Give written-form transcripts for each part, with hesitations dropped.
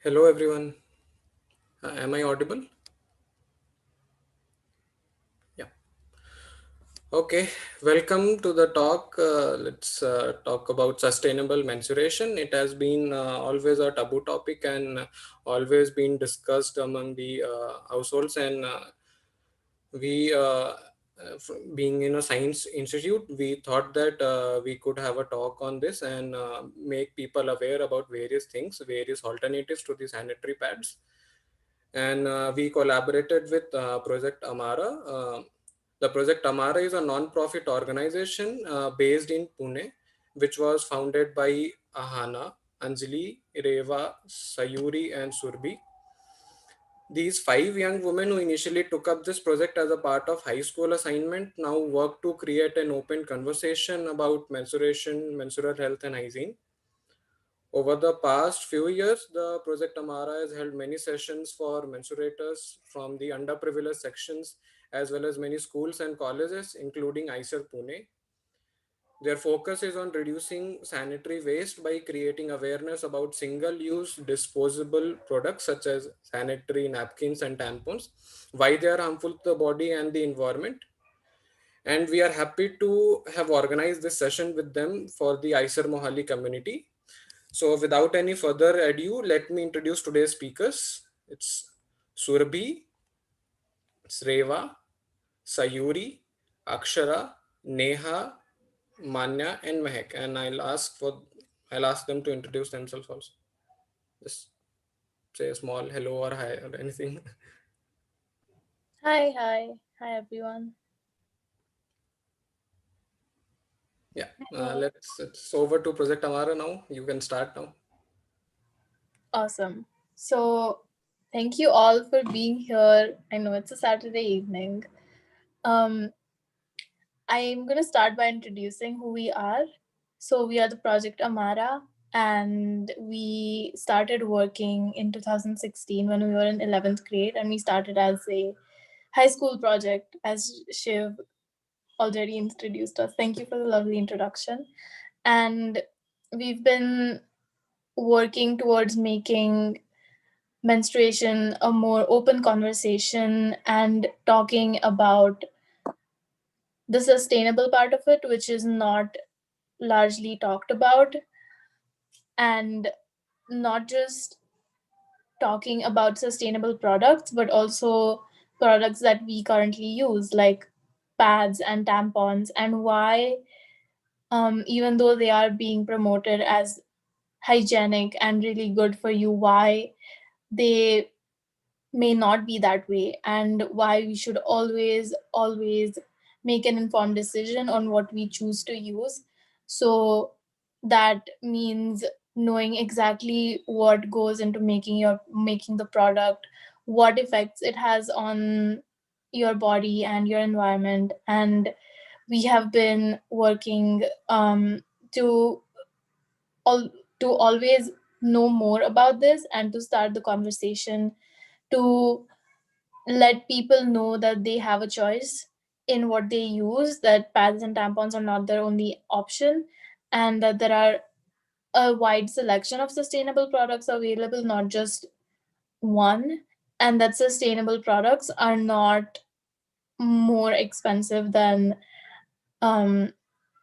Hello everyone. Am I audible? Yeah. Okay. Welcome to the talk. Let's talk about sustainable menstruation. It has been always a taboo topic and always been discussed among the households. And we, being in a science institute, we thought that we could have a talk on this and make people aware about various things, various alternatives to the sanitary pads. And we collaborated with Project Amārā. The Project Amārā is a non-profit organization based in Pune, which was founded by Ahana, Anjali, Reva, Sayuri, and Surbi. These five young women who initially took up this project as a part of high school assignment now work to create an open conversation about menstruation, menstrual health, and hygiene. Over the past few years, the Project Amārā has held many sessions for menstruators from the underprivileged sections as well as many schools and colleges, including ICER Pune. Their focus is on reducing sanitary waste by creating awareness about single use disposable products such as sanitary napkins and tampons, why they are harmful to the body and the environment. And we are happy to have organized this session with them for the ICER Mohali community. So without any further ado, let me introduce today's speakers. It's Surabhi, Sreva, Sayuri, Akshara, Neha, Manya, and Mehak. And I'll ask them to introduce themselves also. Just say a small hello or hi or anything. Hi everyone. Yeah. Hello. It's over to Project Amara now. You can start now. Awesome. So, thank you all for being here. I know it's a Saturday evening. Um, I'm going to start by introducing who we are. So, we are the Project Amara, and we started working in 2016 when we were in 11th grade, and we started as a high school project, as Shiv already introduced us. Thank you for the lovely introduction. And we've been working towards making menstruation a more open conversation and talking about the sustainable part of it, which is not largely talked about, and not just talking about sustainable products, but also products that we currently use, like pads and tampons, and why, even though they are being promoted as hygienic and really good for you, why they may not be that way, and why we should always make an informed decision on what we choose to use. So that means knowing exactly what goes into making the product, what effects it has on your body and your environment. And we have been working to all to always know more about this and to start the conversation, to let people know that they have a choice in what they use, that pads and tampons are not their only option, and that there are a wide selection of sustainable products available, not just one, and that sustainable products are not more expensive than um,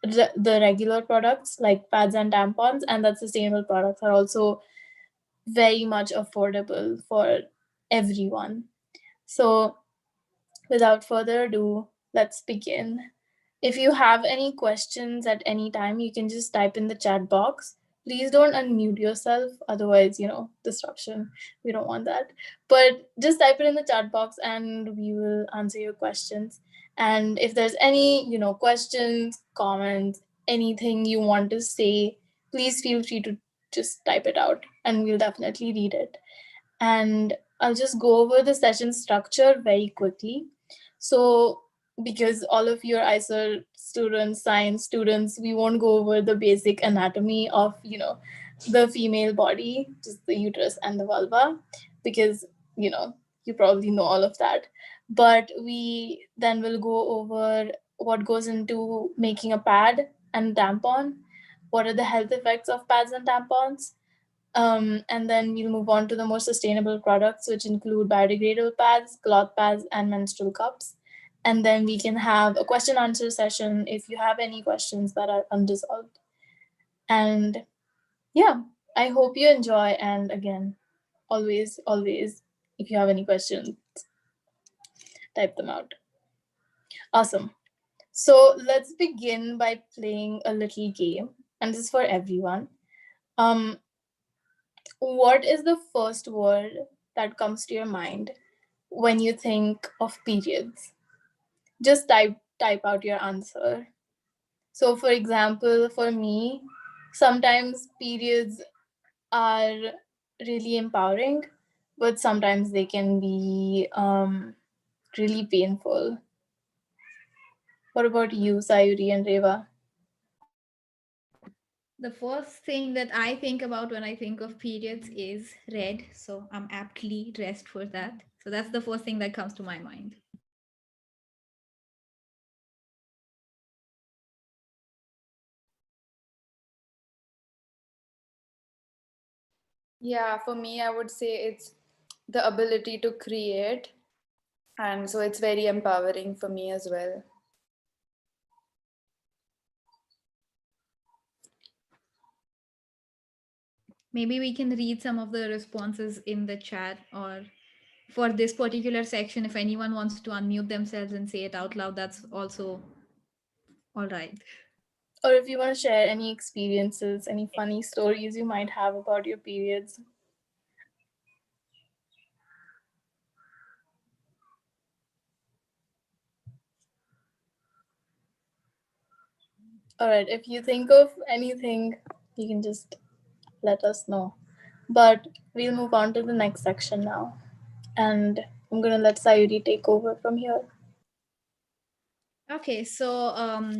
the regular products like pads and tampons, and that sustainable products are also very much affordable for everyone. So, without further ado, let's begin. If you have any questions at any time, you can just type in the chat box. Please don't unmute yourself, otherwise, disruption. We don't want that. But just type it in the chat box and we will answer your questions. And if there's any, questions, comments, anything you want to say, please feel free to just type it out and we'll definitely read it. And I'll just go over the session structure very quickly. So, because all of you are ISER students, science students, we won't go over the basic anatomy of, the female body, just the uterus and the vulva, because, you probably know all of that. But we then will go over what goes into making a pad and tampon, what are the health effects of pads and tampons, And then we'll move on to the more sustainable products, which include biodegradable pads, cloth pads, and menstrual cups. And then we can have a question answer session if you have any questions that are unresolved. And yeah, I hope you enjoy. And again, always, if you have any questions, type them out. Awesome. So let's begin by playing a little game, and this is for everyone. Um, what is the first word that comes to your mind when you think of periods? Just type out your answer. So, for example, for me, sometimes periods are really empowering, but sometimes they can be really painful. What about you, Sayuri and Reva? The first thing that I think about when I think of periods is red. So I'm aptly dressed for that. So that's the first thing that comes to my mind. Yeah, for me, I would say it's the ability to create. And so it's very empowering for me as well. Maybe we can read some of the responses in the chat, or for this particular section, if anyone wants to unmute themselves and say it out loud, that's also all right. Or if you want to share any experiences, any funny stories you might have about your periods. All right, if you think of anything, you can just let us know. But we'll move on to the next section now. And I'm going to let Sayuri take over from here. Okay, so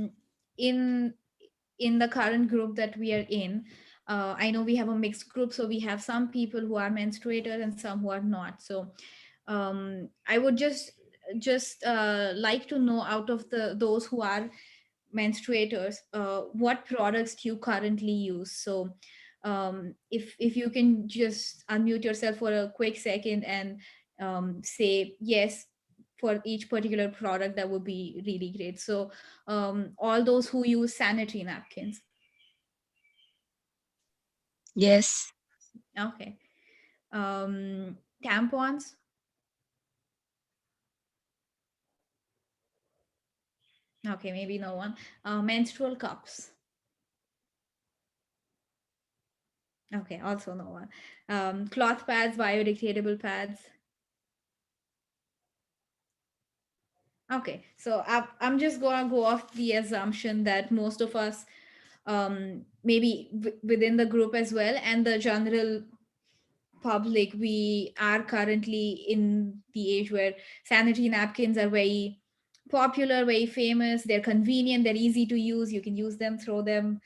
in in the current group that we are in, I know we have a mixed group, so we have some people who are menstruators and some who are not. So I would just like to know, out of the those who are menstruators, what products do you currently use? So if you can just unmute yourself for a quick second and say yes for each particular product, that would be really great. So all those who use sanitary napkins. Yes. Okay. Tampons. Okay, maybe no one. Menstrual cups. Okay, also no one. Cloth pads, biodegradable pads. Okay, so I'm just gonna go off the assumption that most of us, maybe within the group as well, and the general public, we are currently in the age where sanitary napkins are very popular, very famous. They're convenient, they're easy to use. You can use them, throw them.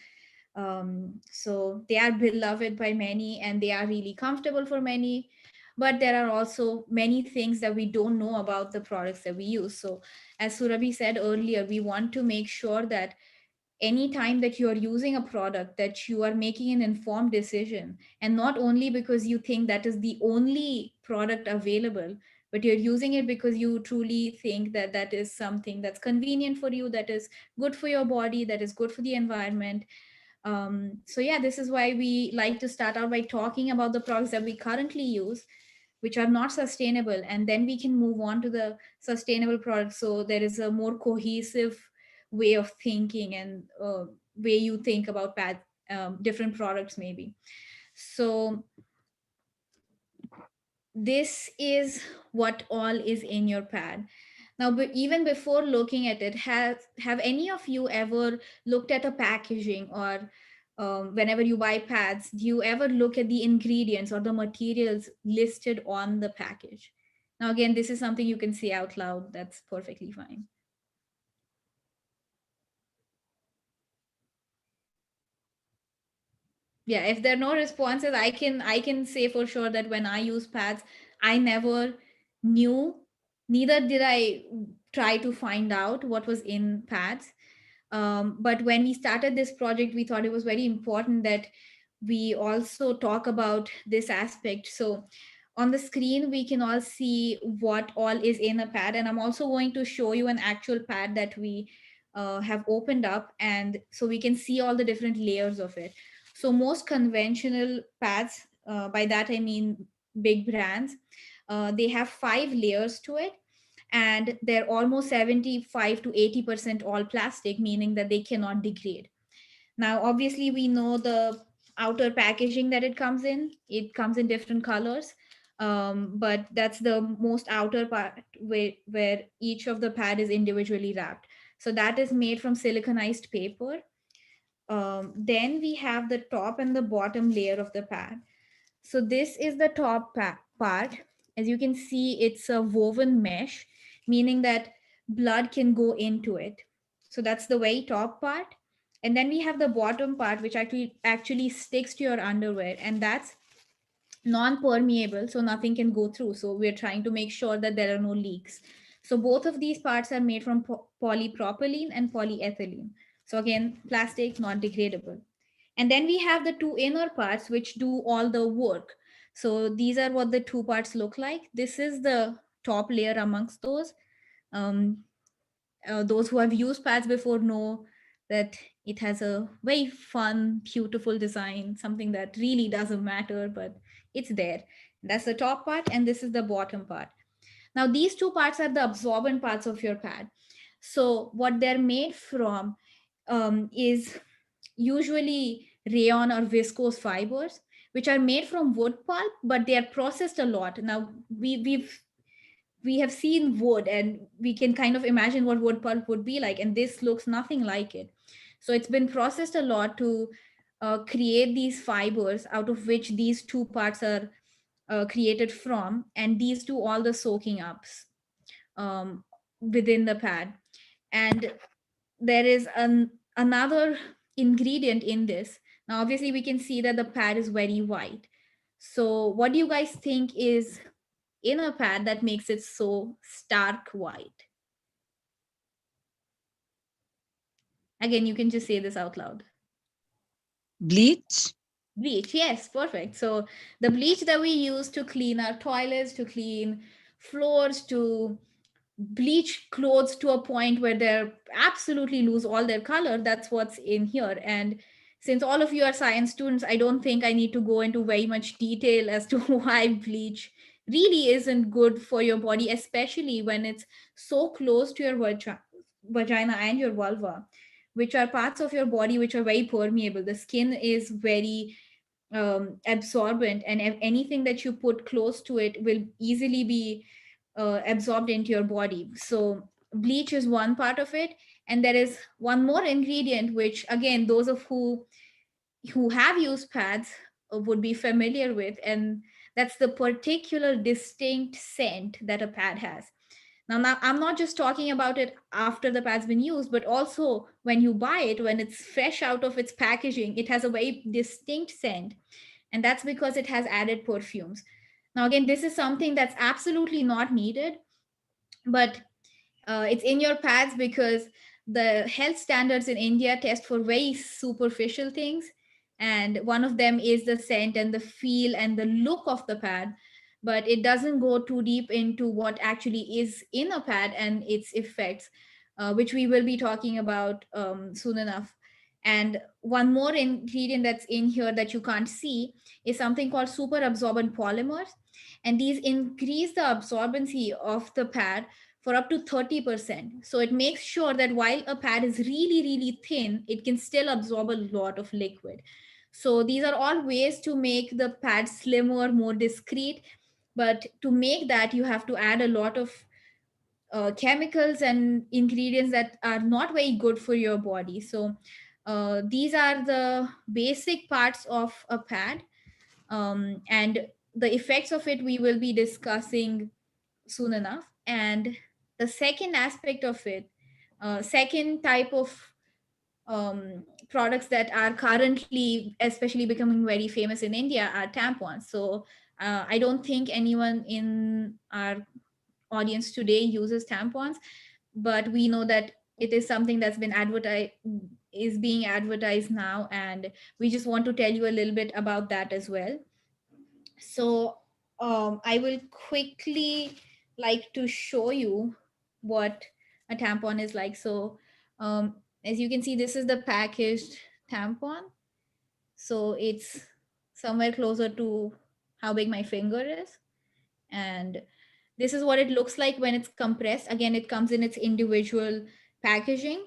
So they are beloved by many, and they are really comfortable for many. But there are also many things that we don't know about the products that we use. So as Surabhi said earlier, we want to make sure that anytime that you are using a product, that you are making an informed decision, and not only because you think that is the only product available, but you're using it because you truly think that that is something that's convenient for you, that is good for your body, that is good for the environment. So yeah, this is why we like to start out by talking about the products that we currently use, which are not sustainable, and then we can move on to the sustainable products, so there is a more cohesive way of thinking, and way you think about different products maybe. So this is what all is in your pad. Now, but even before looking at it, have any of you ever looked at a packaging, or whenever you buy pads, do you ever look at the ingredients or the materials listed on the package? Now, again, this is something you can say out loud. That's perfectly fine. Yeah, if there are no responses, I can say for sure that when I use pads, I never knew, neither did I try to find out what was in pads. But when we started this project, we thought it was very important that we also talk about this aspect. So on the screen we can all see what all is in a pad, and I'm also going to show you an actual pad that we have opened up, and so we can see all the different layers of it. So most conventional pads, by that I mean big brands, they have 5 layers to it, and they're almost 75 to 80% all plastic, meaning that they cannot degrade. Now, obviously, we know the outer packaging that it comes in. It comes in different colors, but that's the most outer part where each of the pad is individually wrapped. So that is made from siliconized paper. Then we have the top and the bottom layer of the pad. So this is the top part. As you can see, it's a woven mesh, meaning that blood can go into it. So that's the very top part. And then we have the bottom part, which actually sticks to your underwear, and that's non-permeable, so nothing can go through. So we're trying to make sure that there are no leaks. So both of these parts are made from polypropylene and polyethylene. So again, plastic, not degradable. And then we have the two inner parts which do all the work. So these are what the two parts look like. This is the top layer amongst those. Um, those who have used pads before know that it has a very fun, beautiful design, something that really doesn't matter, but it's there. That's the top part, and this is the bottom part. Now, these two parts are the absorbent parts of your pad. So, what they're made from is usually rayon or viscose fibers, which are made from wood pulp, but they are processed a lot. Now, we have seen wood, and we can kind of imagine what wood pulp would be like, and this looks nothing like it. So it's been processed a lot to create these fibers out of which these two parts are created from, and these do all the soaking ups um, within the pad. And there is another ingredient in this. Now obviously we can see that the pad is very white. So what do you guys think is in a pad that makes it so stark white? Again, you can just say this out loud. Bleach. Bleach, yes, perfect. So the bleach that we use to clean our toilets, to clean floors, to bleach clothes to a point where they're absolutely lose all their color, that's what's in here. And since all of you are science students, I don't think I need to go into very much detail as to why bleach really isn't good for your body, especially when it's so close to your vagina and your vulva, which are parts of your body which are very permeable. The skin is very absorbent, and anything that you put close to it will easily be absorbed into your body. So bleach is one part of it, and there is one more ingredient which again those of who have used pads would be familiar with, and that's the particular distinct scent that a pad has. Now I'm not just talking about it after the pad's been used, but also when you buy it, when it's fresh out of its packaging, it has a very distinct scent, and that's because it has added perfumes. Now again, this is something that's absolutely not needed, but it's in your pads because the health standards in India test for very superficial things. And one of them is the scent and the feel and the look of the pad. But it doesn't go too deep into what actually is in a pad and its effects, which we will be talking about soon enough. And one more ingredient that's in here that you can't see is something called super absorbent polymers. And these increase the absorbency of the pad for up to 30%. So it makes sure that while a pad is really, really thin, it can still absorb a lot of liquid. So these are all ways to make the pad slimmer, more discreet. But to make that, you have to add a lot of chemicals and ingredients that are not very good for your body. So these are the basic parts of a pad. And the effects of it we will be discussing soon enough. And the second aspect of it, second type of products that are currently especially becoming very famous in India are tampons. So I don't think anyone in our audience today uses tampons, but we know that it is something that's been advertised is being advertised now, and we just want to tell you a little bit about that as well. So I will quickly like to show you what a tampon is like. So as you can see, this is the packaged tampon. So it's somewhere closer to how big my finger is. And this is what it looks like when it's compressed. Again, it comes in its individual packaging.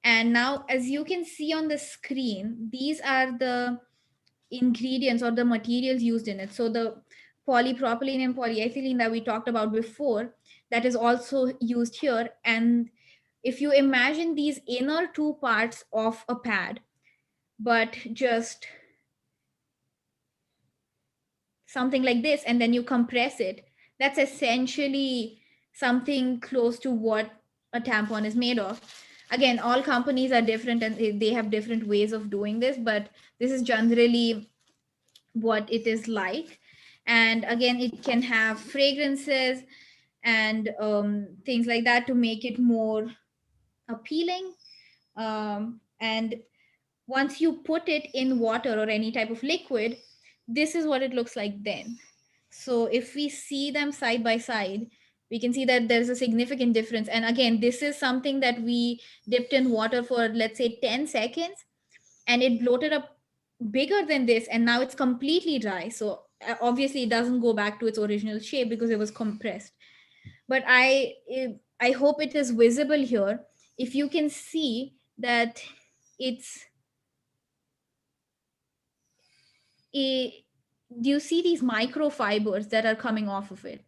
And now, as you can see on the screen, these are the ingredients or the materials used in it. So the polypropylene and polyethylene that we talked about before, that is also used here. And if you imagine these inner two parts of a pad, but just something like this, and then you compress it, that's essentially something close to what a tampon is made of. Again, all companies are different and they have different ways of doing this, but this is generally what it is like. And again, it can have fragrances and things like that to make it more appealing. And once you put it in water or any type of liquid, this is what it looks like then. So if we see them side by side, we can see that there's a significant difference. And again, this is something that we dipped in water for, let's say, 10 seconds, and it bloated up bigger than this, and now it's completely dry. So obviously it doesn't go back to its original shape because it was compressed. But I hope it is visible here. If you can see that it's a, do you see these microfibers that are coming off of it?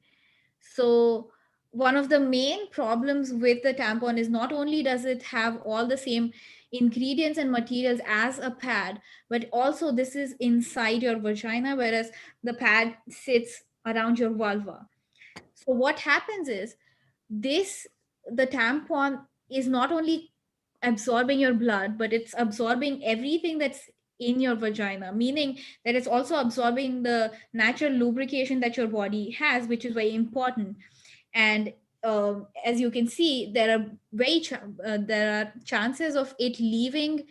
So one of the main problems with the tampon is not only does it have all the same ingredients and materials as a pad, but also this is inside your vagina, whereas the pad sits around your vulva. So what happens is this, the tampon is not only absorbing your blood, but it's absorbing everything that's in your vagina, meaning that it's also absorbing the natural lubrication that your body has, which is very important. And as you can see, there are chances of it leaving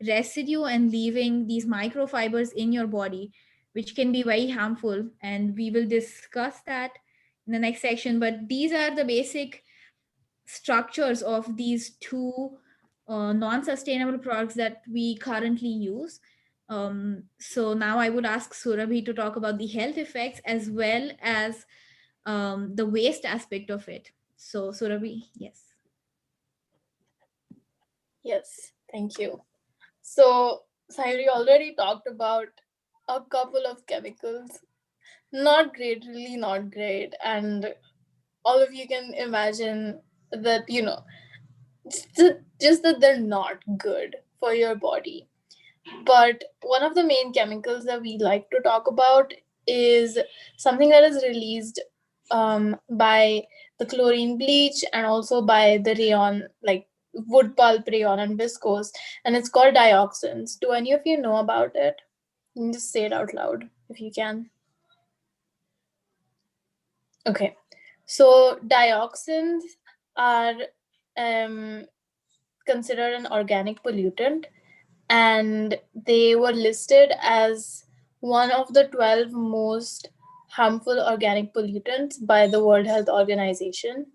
residue and leaving these microfibers in your body, which can be very harmful, and we will discuss that in the next section. But these are the basic structures of these two non-sustainable products that we currently use. So now I would ask Surabhi to talk about the health effects as well as the waste aspect of it. So Surabhi, yes. Yes, thank you. So, Sayuri already talked about a couple of chemicals. Not great, really not great. And all of you can imagine that, just that they're not good for your body. But one of the main chemicals that we like to talk about is something that is released by the chlorine bleach and also by the rayon, like wood pulp, rayon, and viscose, and it's called dioxins. Do any of you know about it? You can just say it out loud if you can. Okay, so dioxins are considered an organic pollutant, and they were listed as one of the 12 most harmful organic pollutants by the World Health Organization.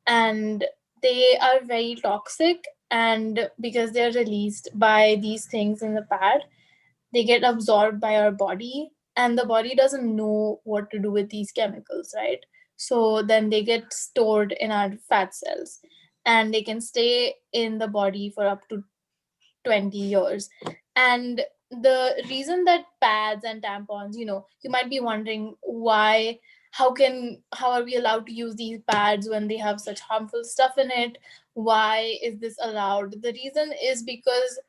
And they are very toxic, and because they're released by these things in the pad, they get absorbed by our body, and the body doesn't know what to do with these chemicals, right? So then they get stored in our fat cells, and they can stay in the body for up to 20 years. And the reason that pads and tampons, you might be wondering why, how are we allowed to use these pads when they have such harmful stuff in it? Why is this allowed? The reason is because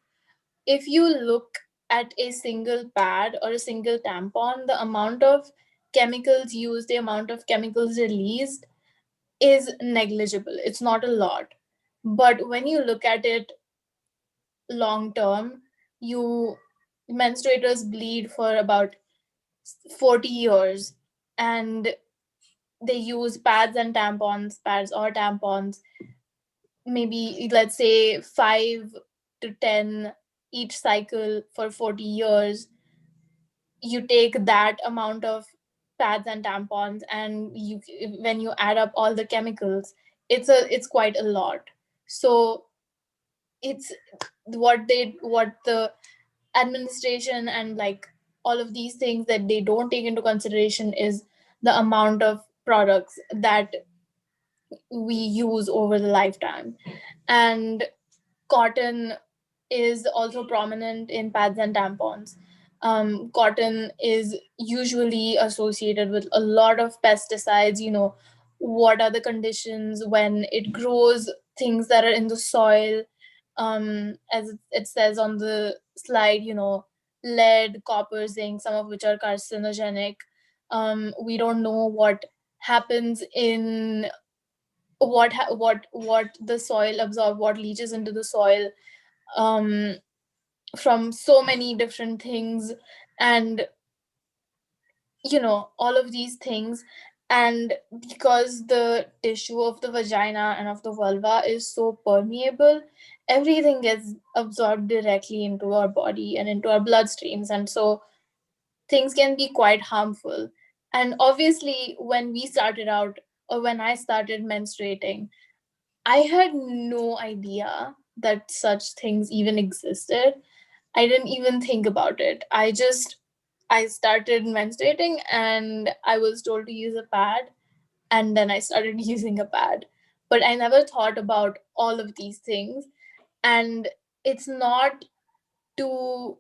if you look at a single pad or a single tampon, the amount of chemicals used, the amount of chemicals released is negligible. It's not a lot. But when you look at it long term, you menstruators bleed for about 40 years, and they use pads or tampons, maybe let's say 5 to 10 each cycle for 40 years, you take that amount of pads and tampons, and you, when you add up all the chemicals, it's quite a lot. So it's what the administration and like all of these things that they don't take into consideration is the amount of products that we use over the lifetime. And cotton is also prominent in pads and tampons. Cotton is usually associated with a lot of pesticides. What are the conditions when it grows, things that are in the soil, as it says on the slide, lead, copper, zinc, some of which are carcinogenic. We don't know what happens in what the soil absorbs, what leaches into the soil, um, from so many different things, and all of these things. And because the tissue of the vagina and of the vulva is so permeable, everything gets absorbed directly into our body and into our bloodstreams, and so things can be quite harmful. And obviously, when we started out, or when I started menstruating, I had no idea that such things even existed. I didn't even think about it. I started menstruating and I was told to use a pad, and then I started using a pad. But I never thought about all of these things. And it's not to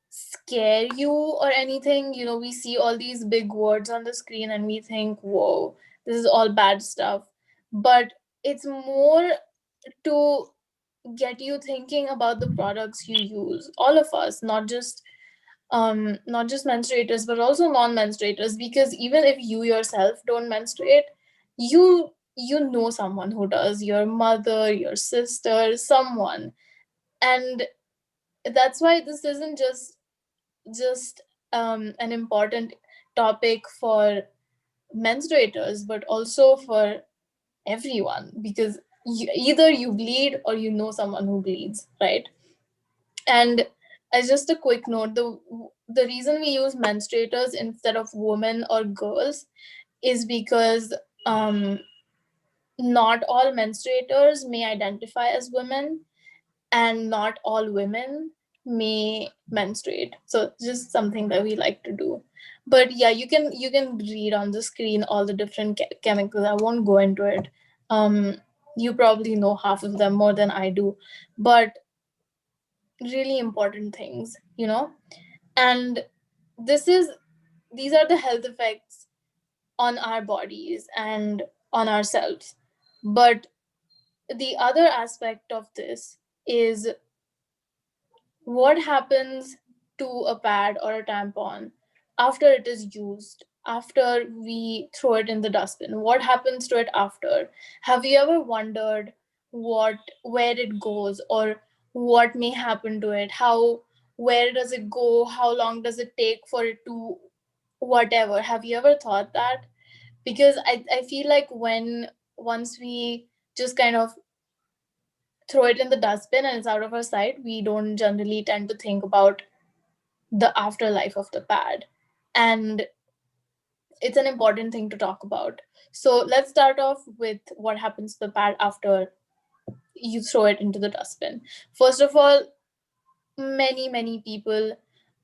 scare you or anything. We see all these big words on the screen and we think, whoa, this is all bad stuff. But it's more to get you thinking about the products you use. All of us, not just menstruators, but also non-menstruators, because even if you yourself don't menstruate, you know someone who does, your mother, your sister, someone. And that's why this isn't just an important topic for menstruators, but also for everyone, because either you bleed or you know someone who bleeds, right? And as just a quick note, the reason we use menstruators instead of women or girls is because um, not all menstruators may identify as women, and not all women may menstruate. So just something that we like to do. But yeah, you can read on the screen all the different chemicals. I won't go into it. Um, you probably know half of them more than I do, but really important things, and this is these are the health effects on our bodies and on ourselves. But the other aspect of this is what happens to a pad or a tampon after it is used, after we throw it in the dustbin. What happens to it after? Have you ever wondered where it goes, or what may happen to it? Where does it go? How long does it take for it to whatever? Have you ever thought that? Because I feel like once we just kind of throw it in the dustbin and it's out of our sight, we don't generally tend to think about the afterlife of the pad. And it's an important thing to talk about. So let's start off with what happens to the pad after you throw it into the dustbin. First of all, many people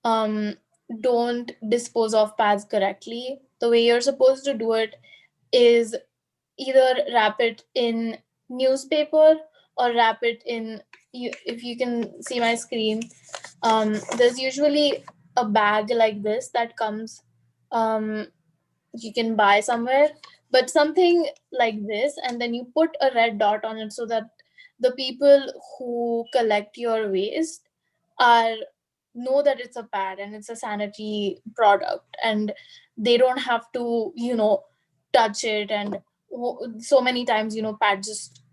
um, don't dispose of pads correctly. The way you're supposed to do it is either wrap it in newspaper or wrap it in, if you can see my screen, there's usually a bag like this that comes, um, you can buy somewhere, but something like this, and then you put a red dot on it so that the people who collect your waste are know that it's a pad and it's a sanitary product, and they don't have to touch it. And so many times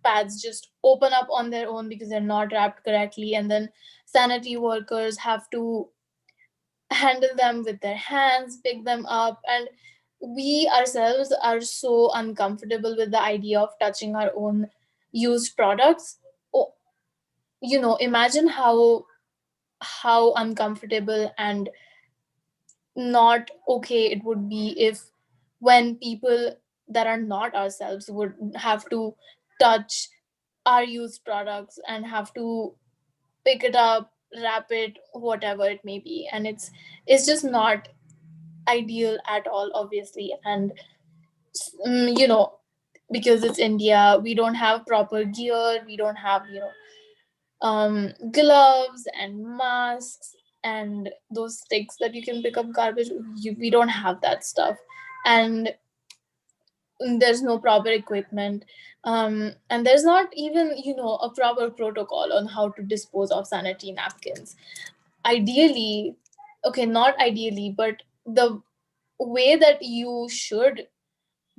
pads just open up on their own because they're not wrapped correctly, and then sanitary workers have to handle them with their hands, pick them up, and we ourselves are so uncomfortable with the idea of touching our own used products. Oh, imagine how uncomfortable and not okay it would be if, when people that are not ourselves would have to touch our used products and have to pick it up, wrap it, whatever it may be. And it's just not ideal at all, obviously. And because it's India, we don't have proper gear, we don't have gloves and masks and those sticks that you can pick up garbage. We don't have that stuff. And there's no proper equipment, and there's not even a proper protocol on how to dispose of sanitary napkins. Ideally, okay, not ideally, but the way that you should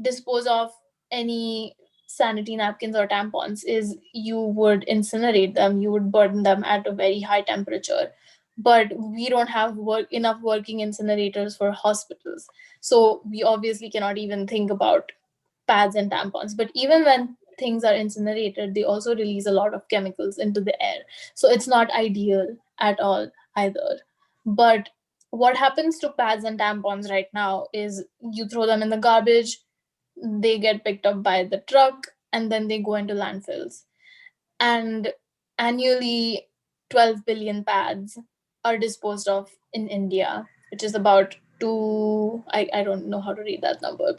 dispose of any sanitary napkins or tampons is you would incinerate them, you would burn them at a very high temperature. But we don't have enough working incinerators for hospitals, so we obviously cannot even think about pads and tampons. But even when things are incinerated, they also release a lot of chemicals into the air. So it's not ideal at all either. But what happens to pads and tampons right now is you throw them in the garbage, they get picked up by the truck, and then they go into landfills. And annually, 12 billion pads are disposed of in India, which is about two, I don't know how to read that number,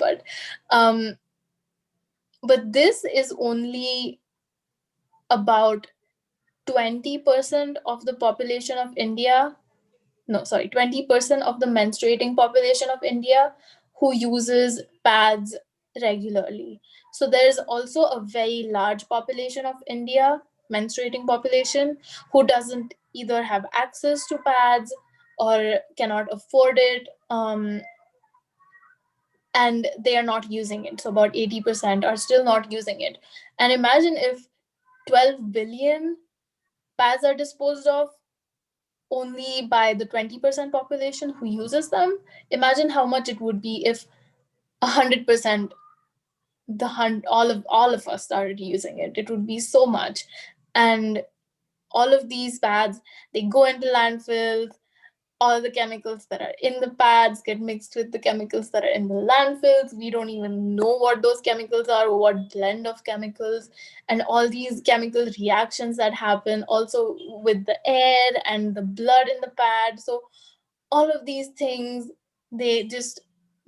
um, but this is only about 20% of the population of India. No, sorry, 20% of the menstruating population of India who uses pads regularly. So there's also a very large population of India, menstruating population, who doesn't either have access to pads or cannot afford it, and they are not using it. So about 80% are still not using it. And imagine if 12 billion pads are disposed of only by the 20% population who uses them. Imagine how much it would be if 100%, all of us started using it. It would be so much. And all of these pads, they go into landfills. All the chemicals that are in the pads get mixed with the chemicals that are in the landfills. We don't even know what those chemicals are, what blend of chemicals, and all these chemical reactions that happen also with the air and the blood in the pad. So all of these things, they just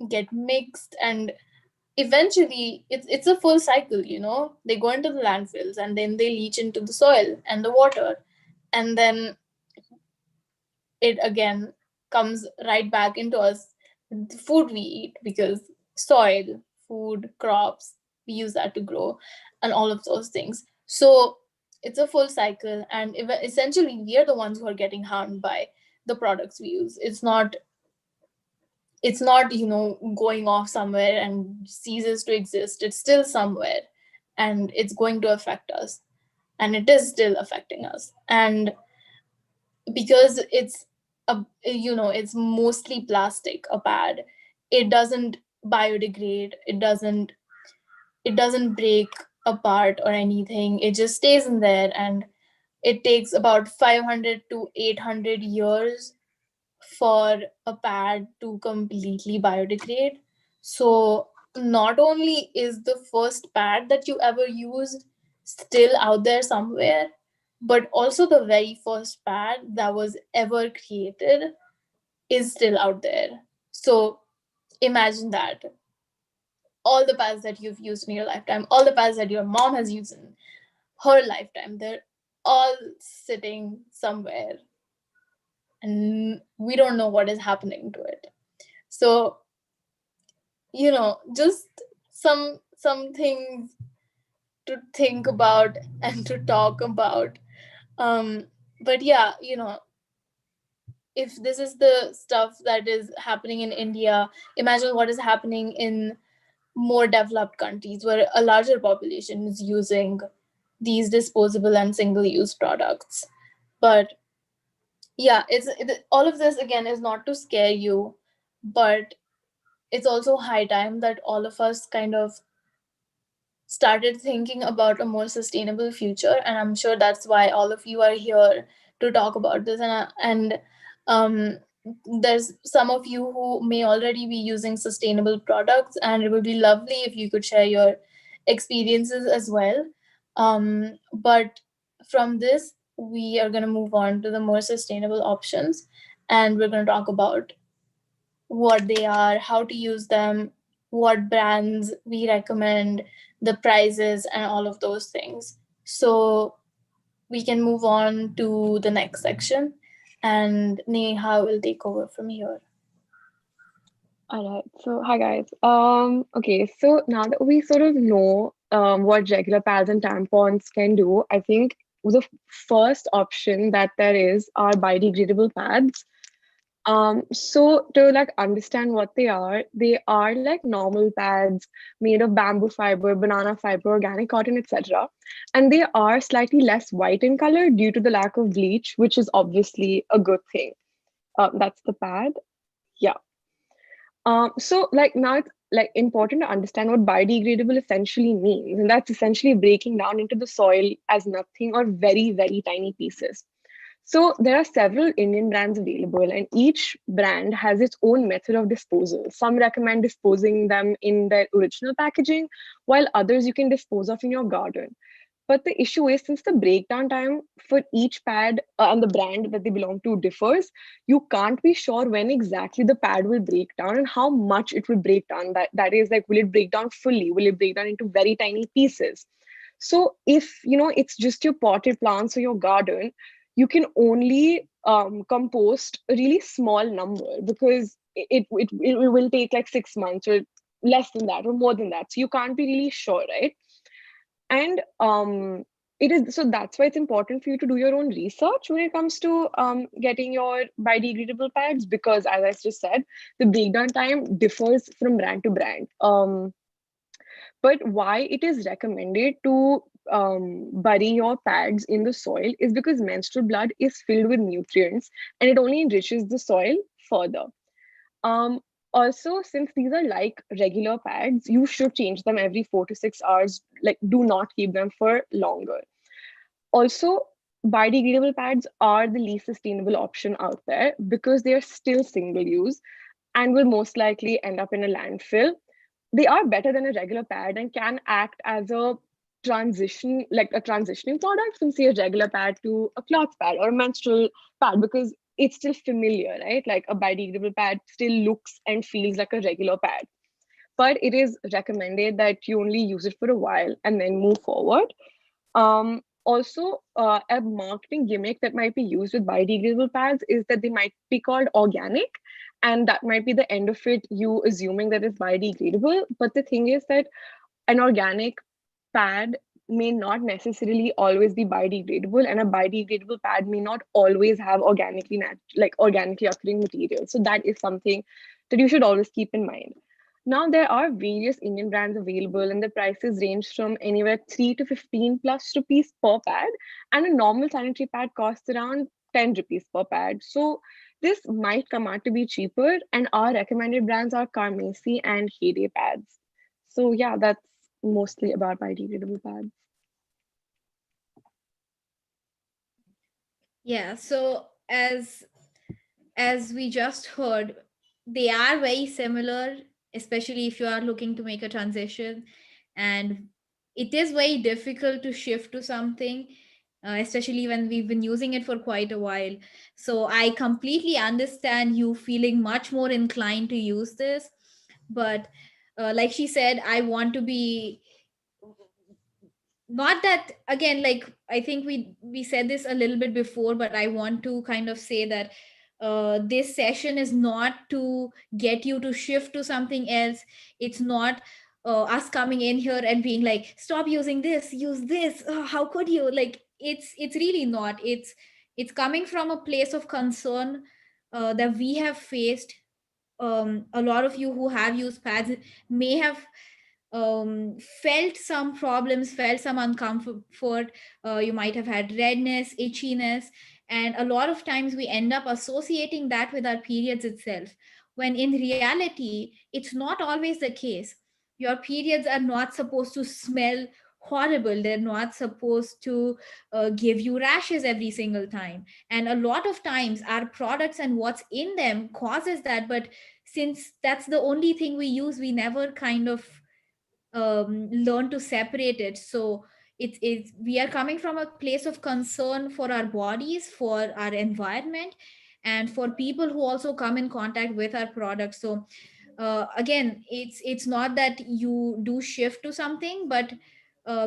get mixed, and eventually it's a full cycle. They go into the landfills and then they leach into the soil and the water, and then it again comes right back into us, the food we eat, because soil, food, crops, we use that to grow, and all of those things. So it's a full cycle, and essentially we are the ones who are getting harmed by the products we use. It's not going off somewhere and ceases to exist. It's still somewhere, and it's going to affect us, and it is still affecting us. And because it's mostly plastic, a pad, it doesn't biodegrade, it doesn't break apart or anything. It just stays in there, and it takes about 500 to 800 years for a pad to completely biodegrade. So not only is the first pad that you ever used still out there somewhere, but also the very first pad that was ever created is still out there. So imagine that. All the pads that you've used in your lifetime, all the pads that your mom has used in her lifetime, they're all sitting somewhere, and we don't know what is happening to it. So just some things to think about and to talk about. But yeah, if this is the stuff that is happening in India, imagine what is happening in more developed countries where a larger population is using these disposable and single use products. But yeah, all of this again is not to scare you, but it's also high time that all of us kind of started thinking about a more sustainable future, and I'm sure that's why all of you are here to talk about this. And um, there's some of you who may already be using sustainable products, and it would be lovely if you could share your experiences as well. But from this, we are going to move on to the more sustainable options, and we're going to talk about what they are, how to use them, what brands we recommend, the prices, and all of those things. So we can move on to the next section, and Neha will take over from here. All right. So, hi guys. Okay. So now that we sort of know what regular pads and tampons can do, I think the first option that there is are biodegradable pads. So to like understand what they are like normal pads made of bamboo fiber, banana fiber, organic cotton, etc. And they are slightly less white in color due to the lack of bleach, which is obviously a good thing. That's the pad. Yeah. So like now it's like important to understand what biodegradable essentially means, and that's essentially breaking down into the soil as nothing or very, very tiny pieces. So there are several Indian brands available, and each brand has its own method of disposal. Some recommend disposing them in their original packaging, while others you can dispose of in your garden. But the issue is, since the breakdown time for each pad and the brand that they belong to differs, you can't be sure when exactly the pad will break down and how much it will break down. That is, like, will it break down fully? Will it break down into very tiny pieces? So if it's just your potted plants or your garden, you can only compost a really small number because it will take like 6 months or less than that or more than that. So you can't be really sure, right? And it is so that's why it's important for you to do your own research when it comes to getting your biodegradable pads, because as I just said, the breakdown time differs from brand to brand. But why it is recommended to bury your pads in the soil is because menstrual blood is filled with nutrients and it only enriches the soil further. Um, Also, since these are like regular pads, you should change them every 4 to 6 hours. Like, do not keep them for longer. Also, biodegradable pads are the least sustainable option out there because they are still single use and will most likely end up in a landfill. They are better than a regular pad and can act as a transitioning product from, say, a regular pad to a cloth pad or a menstrual pad, because it's still familiar, right? Like, a biodegradable pad still looks and feels like a regular pad, but it is recommended that you only use it for a while and then move forward. Also, a marketing gimmick that might be used with biodegradable pads is that they might be called organic, and that might be the end of it, you assuming that it's biodegradable. But the thing is that an organic pad may not necessarily always be biodegradable, and a biodegradable pad may not always have organically occurring materials. So that is something that you should always keep in mind. Now, there are various Indian brands available, and the prices range from anywhere 3 to 15 plus rupees per pad, and a normal sanitary pad costs around 10 rupees per pad. So this might come out to be cheaper, and our recommended brands are Carmesi and Heyday pads. So yeah, that's mostly about biodegradable pads. Yeah, so as we just heard, they are very similar, especially if you are looking to make a transition. And it is very difficult to shift to something, especially when we've been using it for quite a while. So I completely understand you feeling much more inclined to use this. But like she said, I want to be, not that, again, like, I think we said this a little bit before, but I want to kind of say that this session is not to get you to shift to something else. It's not us coming in here and being like, stop using this, use this. How could you? Like, it's really not. It's coming from a place of concern that we have faced. A lot of you who have used pads may have felt some problems, felt some uncomfort. You might have had redness, itchiness, and a lot of times we end up associating that with our periods itself, when in reality, it's not always the case. Your periods are not supposed to smell horrible. They're not supposed to give you rashes every single time. And a lot of times our products and what's in them causes that, but since that's the only thing we use, we never kind of learn to separate it. So it's we are coming from a place of concern for our bodies, for our environment, and for people who also come in contact with our products. So again, it's not that you do shift to something, but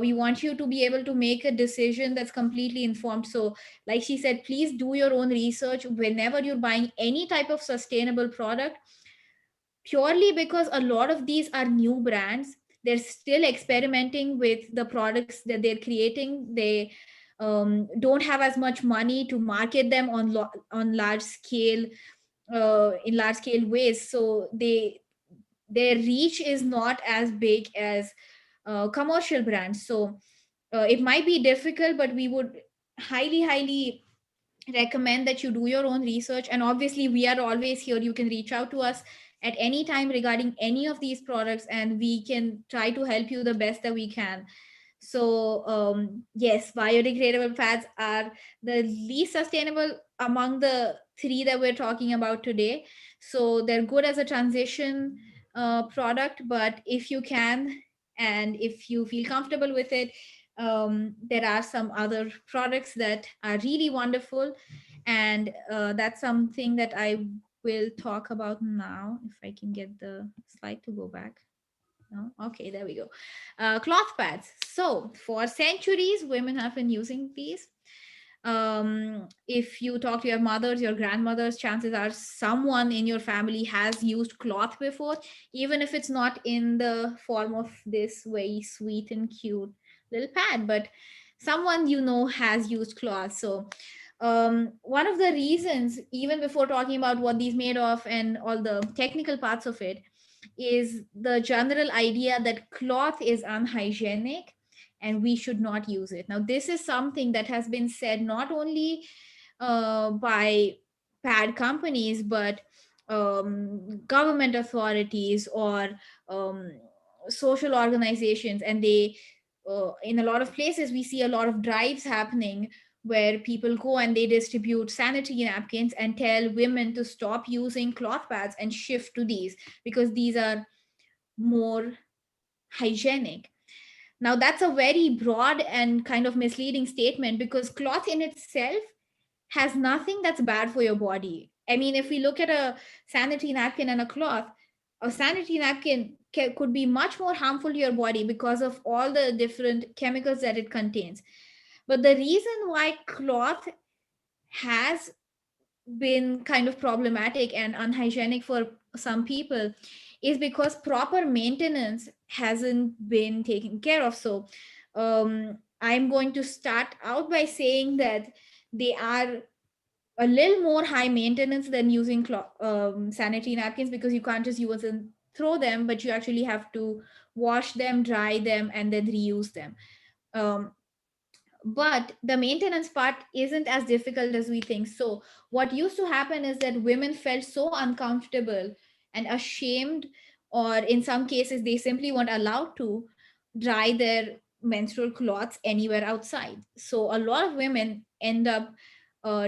we want you to be able to make a decision that's completely informed. So like she said, please do your own research whenever you're buying any type of sustainable product, purely because a lot of these are new brands. They're still experimenting with the products that they're creating. They don't have as much money to market them on large scale, in large scale ways. So their reach is not as big as commercial brands. So it might be difficult, but we would highly recommend that you do your own research. And obviously we are always here, you can reach out to us at any time regarding any of these products, and we can try to help you the best that we can. So yes, biodegradable pads are the least sustainable among the three that we're talking about today. So they're good as a transition product, but if you can and if you feel comfortable with it, there are some other products that are really wonderful. And that's something that I will talk about now, if I can get the slide to go back. No? Okay, there we go. Cloth pads. So for centuries, women have been using these. If you talk to your mothers, your grandmothers, chances are someone in your family has used cloth before, even if it's not in the form of this very sweet and cute little pad, but someone you know has used cloth. So one of the reasons, even before talking about what these made of and all the technical parts of it, is the general idea that cloth is unhygienic and we should not use it. Now, this is something that has been said not only by pad companies, but government authorities or um, social organizations. And they, in a lot of places, we see a lot of drives happening where people go and they distribute sanitary napkins and tell women to stop using cloth pads and shift to these because these are more hygienic. Now, that's a very broad and kind of misleading statement because cloth in itself has nothing that's bad for your body. I mean, if we look at a sanitary napkin and a cloth, a sanitary napkin could be much more harmful to your body because of all the different chemicals that it contains. But the reason why cloth has been kind of problematic and unhygienic for some people is because proper maintenance hasn't been taken care of. So I'm going to start out by saying that they are a little more high maintenance than using sanitary napkins, because you can't just use and throw them, but you actually have to wash them, dry them, and then reuse them. um, but the maintenance part isn't as difficult as we think. So what used to happen is that women felt so uncomfortable and ashamed, or in some cases they simply weren't allowed to dry their menstrual cloths anywhere outside. So a lot of women end up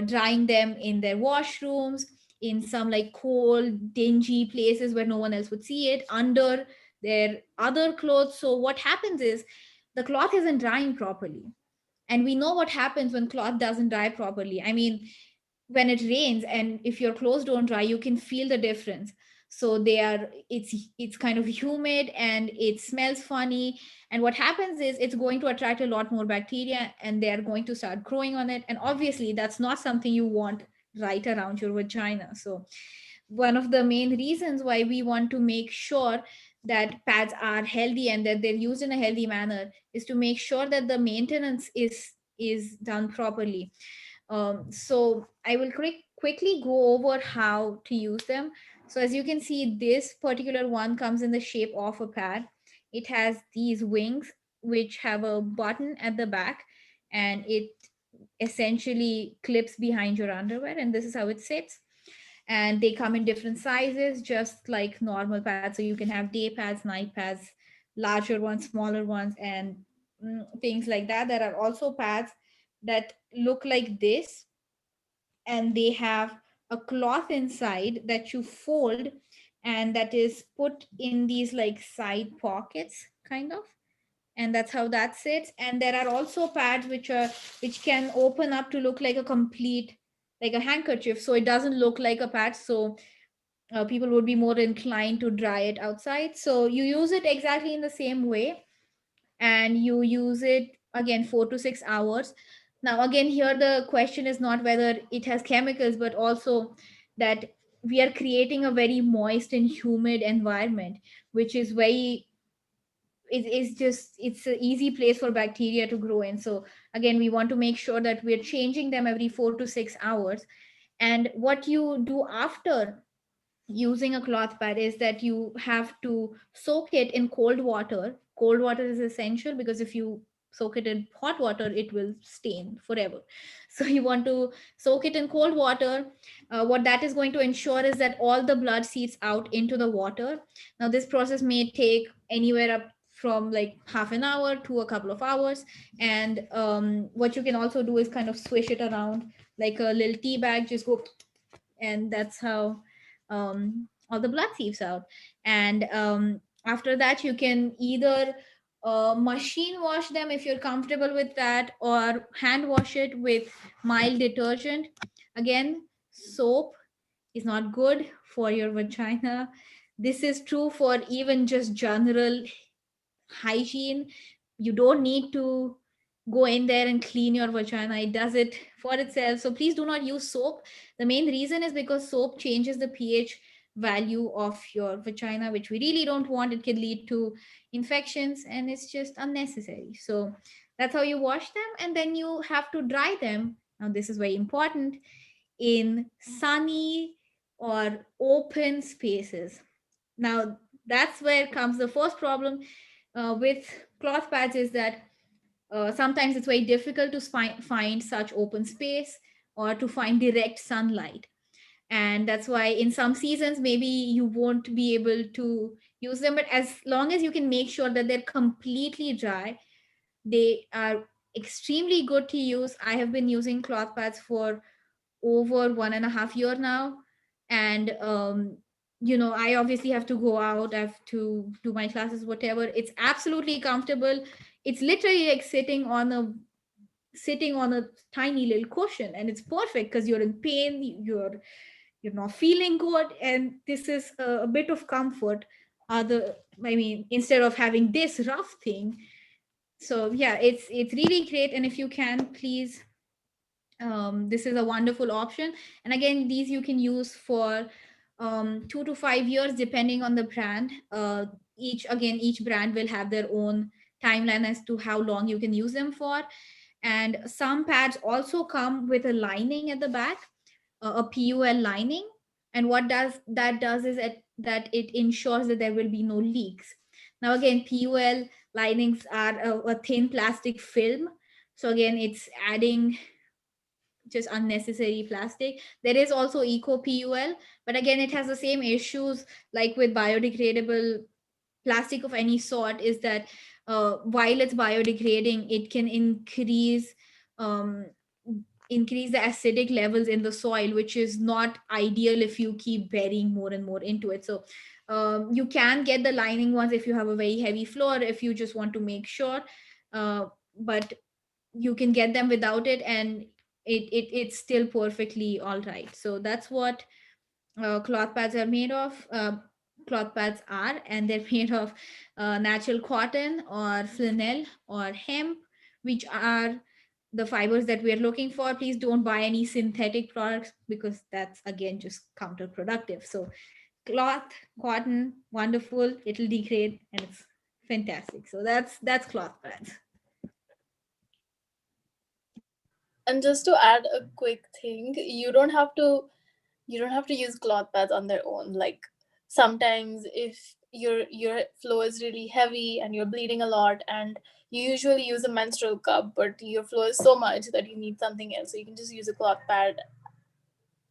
drying them in their washrooms, in some like cold dingy places where no one else would see it, under their other clothes. So what happens is the cloth isn't drying properly, and we know what happens when cloth doesn't dry properly. I mean, when it rains and if your clothes don't dry, you can feel the difference. So they are, it's kind of humid and it smells funny, and what happens is it's going to attract a lot more bacteria and they are going to start growing on it, and obviously that's not something you want right around your vagina. So one of the main reasons why we want to make sure that pads are healthy and that they're used in a healthy manner is to make sure that the maintenance is done properly. So I will quickly go over how to use them. So as you can see, this particular one comes in the shape of a pad. It has these wings which have a button at the back, and it essentially clips behind your underwear, and this is how it sits. And they come in different sizes, just like normal pads. So you can have day pads, night pads, larger ones, smaller ones, and things like that. There are also pads that look like this, and they have a cloth inside that you fold, and that is put in these like side pockets kind of, and that's how that sits. And there are also pads which can open up to look like a complete, like a handkerchief, so it doesn't look like a pad. So people would be more inclined to dry it outside, so you use it exactly in the same way, and you use it again 4 to 6 hours. Now again, here the question is not whether it has chemicals, but also that we are creating a very moist and humid environment, which is very, it is just, it's an easy place for bacteria to grow in. So again, we want to make sure that we're changing them every 4 to 6 hours. And what you do after using a cloth pad is that you have to soak it in cold water. Cold water is essential because if you soak it in hot water, it will stain forever. So you want to soak it in cold water. What that is going to ensure is that all the blood seeps out into the water. Now this process may take anywhere up from like half an hour to a couple of hours. And what you can also do is kind of swish it around like a little tea bag, just go, and that's how all the blood seeps out. And after that, you can either machine wash them if you're comfortable with that, or hand wash it with mild detergent. Again, soap is not good for your vagina. This is true for even just general hygiene. You don't need to go in there and clean your vagina, it does it for itself. So please do not use soap. The main reason is because soap changes the pH value of your vagina, which we really don't want. It can lead to infections, and it's just unnecessary. So that's how you wash them, and then you have to dry them. Now this is very important, in sunny or open spaces. Now that's where comes the first problem with cloth pads, is that sometimes it's very difficult to find such open space or to find direct sunlight. And that's why in some seasons maybe you won't be able to use them, but as long as you can make sure that they're completely dry, they are extremely good to use. I have been using cloth pads for over 1.5 year now. And I obviously have to go out, I have to do my classes, whatever. It's absolutely comfortable. It's literally like sitting on a tiny little cushion, and it's perfect because you're in pain, you're not feeling good, and this is a bit of comfort. Other I mean, instead of having this rough thing. So yeah, it's really great. And if you can, please, this is a wonderful option. And again, these you can use for 2 to 5 years depending on the brand. Each brand will have their own timeline as to how long you can use them for. And some pads also come with a lining at the back, a PUL lining. And what does that does is that it ensures that there will be no leaks. Now again, PUL linings are a thin plastic film, so again, it's adding just unnecessary plastic. There is also eco PUL, but again, it has the same issues like with biodegradable plastic of any sort, is that while it's biodegrading, it can um, increase the acidic levels in the soil, which is not ideal if you keep burying more and more into it. So you can get the lining ones if you have a very heavy floor, if you just want to make sure. But you can get them without it, and it's still perfectly all right. So that's what cloth pads are made of. Cloth pads are, and they're made of natural cotton or flannel or hemp, which are the fibers that we're looking for. Please don't buy any synthetic products because that's again just counterproductive. So cloth, cotton, wonderful, it'll degrade, and it's fantastic. So that's cloth pads. And just to add a quick thing, you don't have to use cloth pads on their own. Like sometimes if your flow is really heavy and you're bleeding a lot, and you usually use a menstrual cup, but your flow is so much that you need something else, so you can just use a cloth pad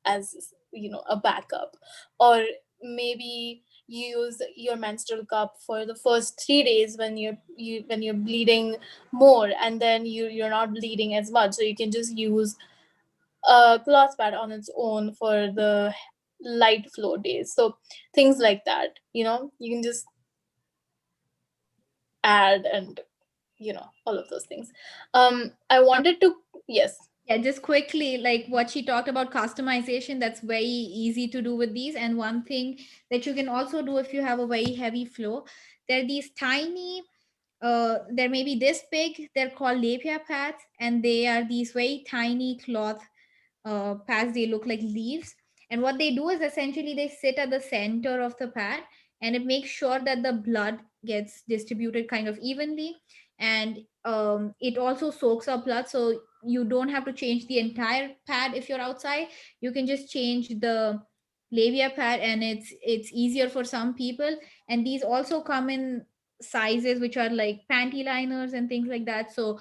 as a backup. Or maybe use your menstrual cup for the first 3 days when you're bleeding more, and then you're not bleeding as much, so you can just use a cloth pad on its own for the light flow days. So things like that, you can just add, and all of those things. I wanted to, yes. Yeah, just quickly, like what she talked about customization, that's very easy to do with these. And one thing that you can also do if you have a very heavy flow, there are these tiny, they're maybe this big, they're called labia pads, and they are these very tiny cloth pads. They look like leaves. And what they do is essentially they sit at the center of the pad, and it makes sure that the blood gets distributed kind of evenly. And it also soaks up blood, so you don't have to change the entire pad if you're outside. You can just change the labia pad, and it's easier for some people. And these also come in sizes which are like panty liners and things like that. So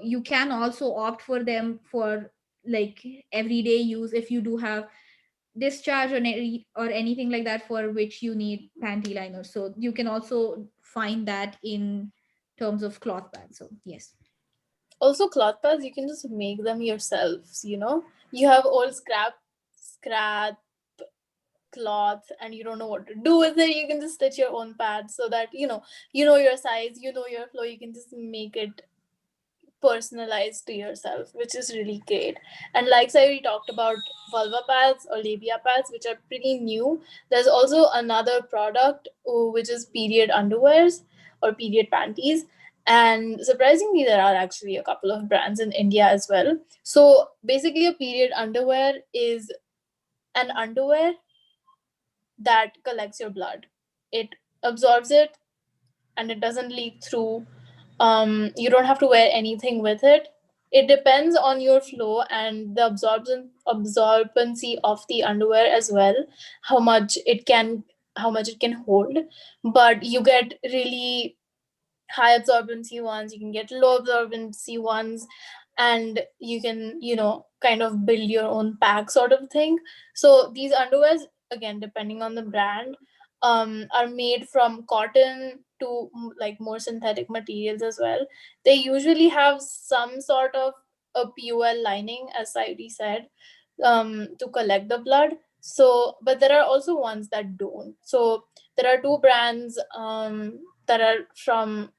you can also opt for them for like everyday use if you do have discharge or anything like that for which you need panty liners. So you can also find that in terms of cloth pads. So yes. Also, cloth pads, you can just make them yourselves. You have old scrap cloth, and you don't know what to do with it. You can just stitch your own pads, so that you know your size, your flow. You can just make it personalized to yourself, which is really great. And like Sayuri talked about vulva pads or labia pads, which are pretty new. There's also another product, which is period underwears or period panties. And surprisingly, there are actually a couple of brands in India as well. So basically, a period underwear is an underwear that collects your blood. It absorbs it, and it doesn't leak through. You don't have to wear anything with it. It depends on your flow and the absorbency of the underwear as well, how much it can hold. But you get really high absorbency ones, you can get low absorbency ones, and you can kind of build your own pack sort of thing. So these underwears, again, depending on the brand, are made from cotton to like more synthetic materials as well. They usually have some sort of a PUL lining, as Saidi said, to collect the blood. So but there are also ones that don't. So there are two brands that are from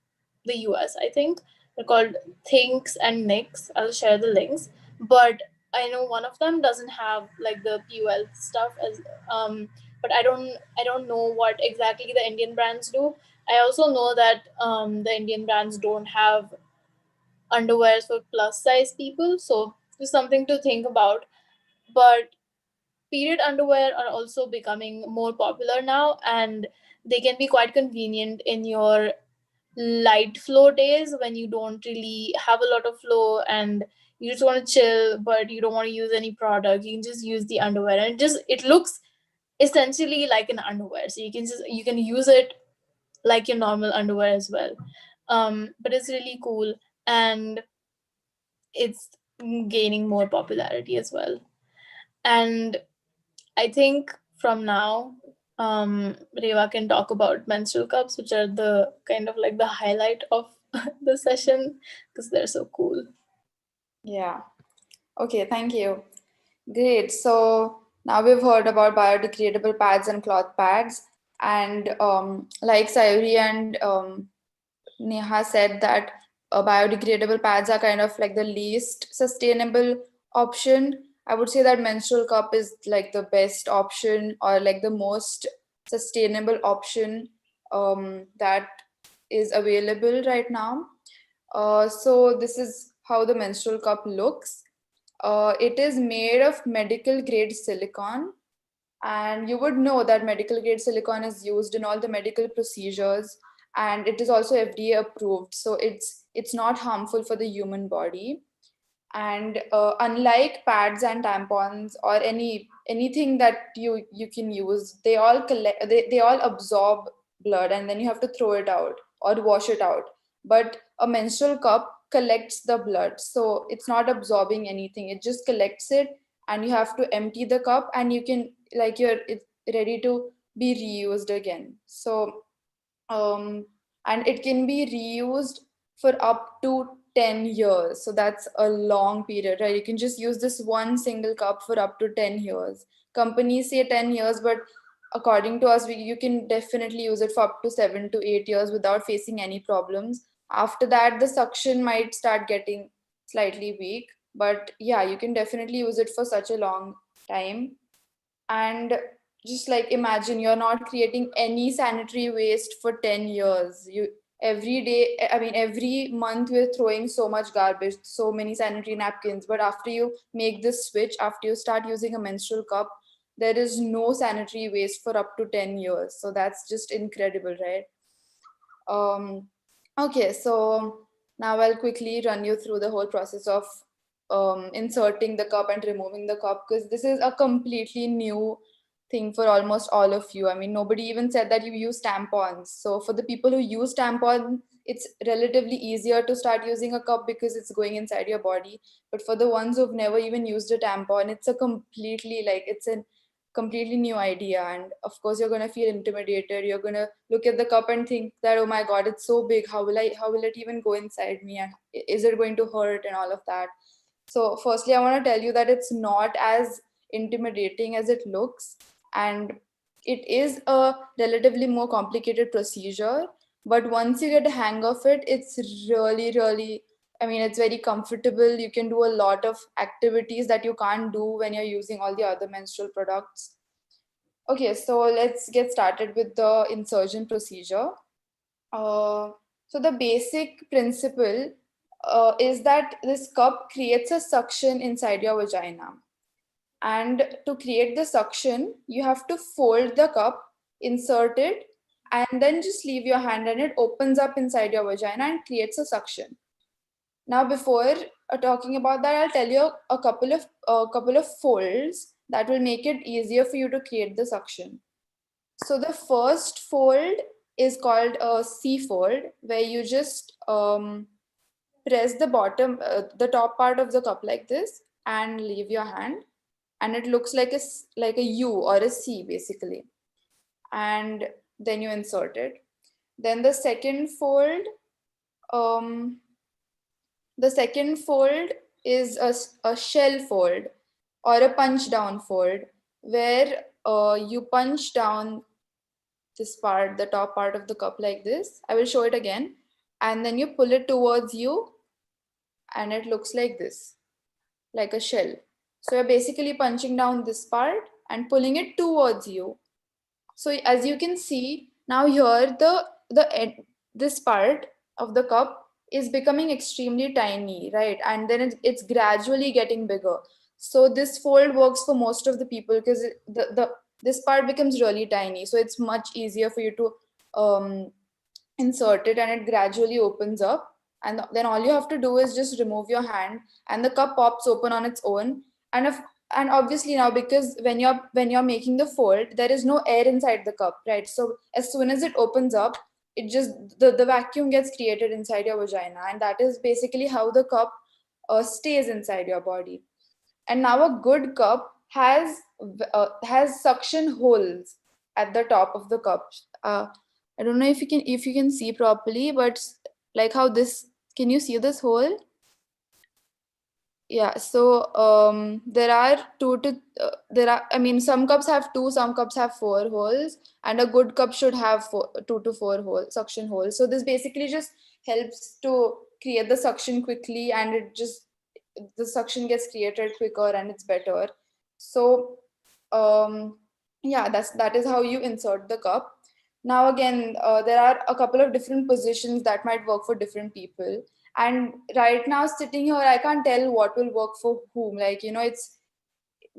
the US, I think. They're called Thinks and Nicks. I'll share the links. But I know one of them doesn't have like the PUL stuff as but I don't know what exactly the Indian brands do. I also know that the Indian brands don't have underwears for plus size people, so just something to think about. But period underwear are also becoming more popular now, and they can be quite convenient in your light flow days when you don't really have a lot of flow and you just want to chill but you don't want to use any product. You can just use the underwear, and it looks essentially like an underwear, so you can use it like your normal underwear as well. But it's really cool, and it's gaining more popularity as well. And I think from now, Reva can talk about menstrual cups, which are the kind of like the highlight of the session because they're so cool. Yeah. Okay, thank you. Great. So now we've heard about biodegradable pads and cloth pads. And like Sayuri and Neha said, that biodegradable pads are kind of like the least sustainable option. I would say that menstrual cup is like the best option, or like the most sustainable option that is available right now. So this is how the menstrual cup looks. It is made of medical grade silicone, and you would know that medical grade silicone is used in all the medical procedures, and it is also FDA approved, so it's not harmful for the human body. And unlike pads and tampons or anything that you can use, they all absorb blood, and then you have to throw it out or wash it out. But a menstrual cup collects the blood, so it's not absorbing anything, it just collects it, and you have to empty the cup, and you can, like, you're it's ready to be reused again. So and it can be reused for up to 10 years. So that's a long period, right? You can just use this one single cup for up to 10 years. Companies say 10 years, but according to us, you can definitely use it for up to 7 to 8 years without facing any problems. After that, the suction might start getting slightly weak, but yeah, you can definitely use it for such a long time. And just like imagine you're not creating any sanitary waste for 10 years. You every day, I mean every month we're throwing so much garbage, so many sanitary napkins, but after you make this switch, after you start using a menstrual cup, there is no sanitary waste for up to 10 years. So that's just incredible, right? um okay, so now I'll quickly run you through the whole process of inserting the cup and removing the cup, because this is a completely new thing for almost all of you. I mean, nobody even said that you use tampons. So for the people who use tampon, it's relatively easier to start using a cup because it's going inside your body. But for the ones who've never even used a tampon, it's a completely like it's a completely new idea. And of course you're going to feel intimidated. You're going to look at the cup and think that, oh my god, it's so big, how will it even go inside me, and is it going to hurt and all of that. So firstly, I want to tell you that it's not as intimidating as it looks, and it is a relatively more complicated procedure. But once you get a hang of it, it's really, I mean, it's very comfortable. You can do a lot of activities that you can't do when you're using all the other menstrual products. Okay, so let's get started with the insertion procedure. Uh, so the basic principle is that this cup creates a suction inside your vagina. And to create the suction, you have to fold the cup, insert it, and then just leave your hand, and it opens up inside your vagina and creates a suction. Now, before talking about that, I'll tell you a couple of folds that will make it easier for you to create the suction. So the first fold is called a C fold, where you just press the top part of the cup like this, and leave your hand, and it looks like like a U or a C basically, and then you insert it. Then um, the second fold is a shell fold or a punch down fold, where you punch down this part, the top part of the cup like this. I will show it again. And then you pull it towards you, and it looks like this, like a shell. So you're basically punching down this part and pulling it towards you. So as you can see, now here this part of the cup is becoming extremely tiny, right? And then it's gradually getting bigger. So this fold works for most of the people because this part becomes really tiny. So it's much easier for you to um, insert it, and it gradually opens up. And then all you have to do is just remove your hand, and the cup pops open on its own. And if and obviously now, because when you're making the fold, there is no air inside the cup, right? So as soon as it opens up, it just the vacuum gets created inside your vagina, and that is basically how the cup stays inside your body. And now a good cup has suction holes at the top of the cup. I don't know if you can see properly, but like how this, can you see this hole? Yeah, so there are I mean, some cups have two, some cups have four holes, and a good cup should have two to four suction holes. So this basically just helps to create the suction quickly, and the suction gets created quicker and it's better. So um, yeah, that is how you insert the cup. Now again, there are a couple of different positions that might work for different people, and right now sitting here, I can't tell what will work for whom. Like, it's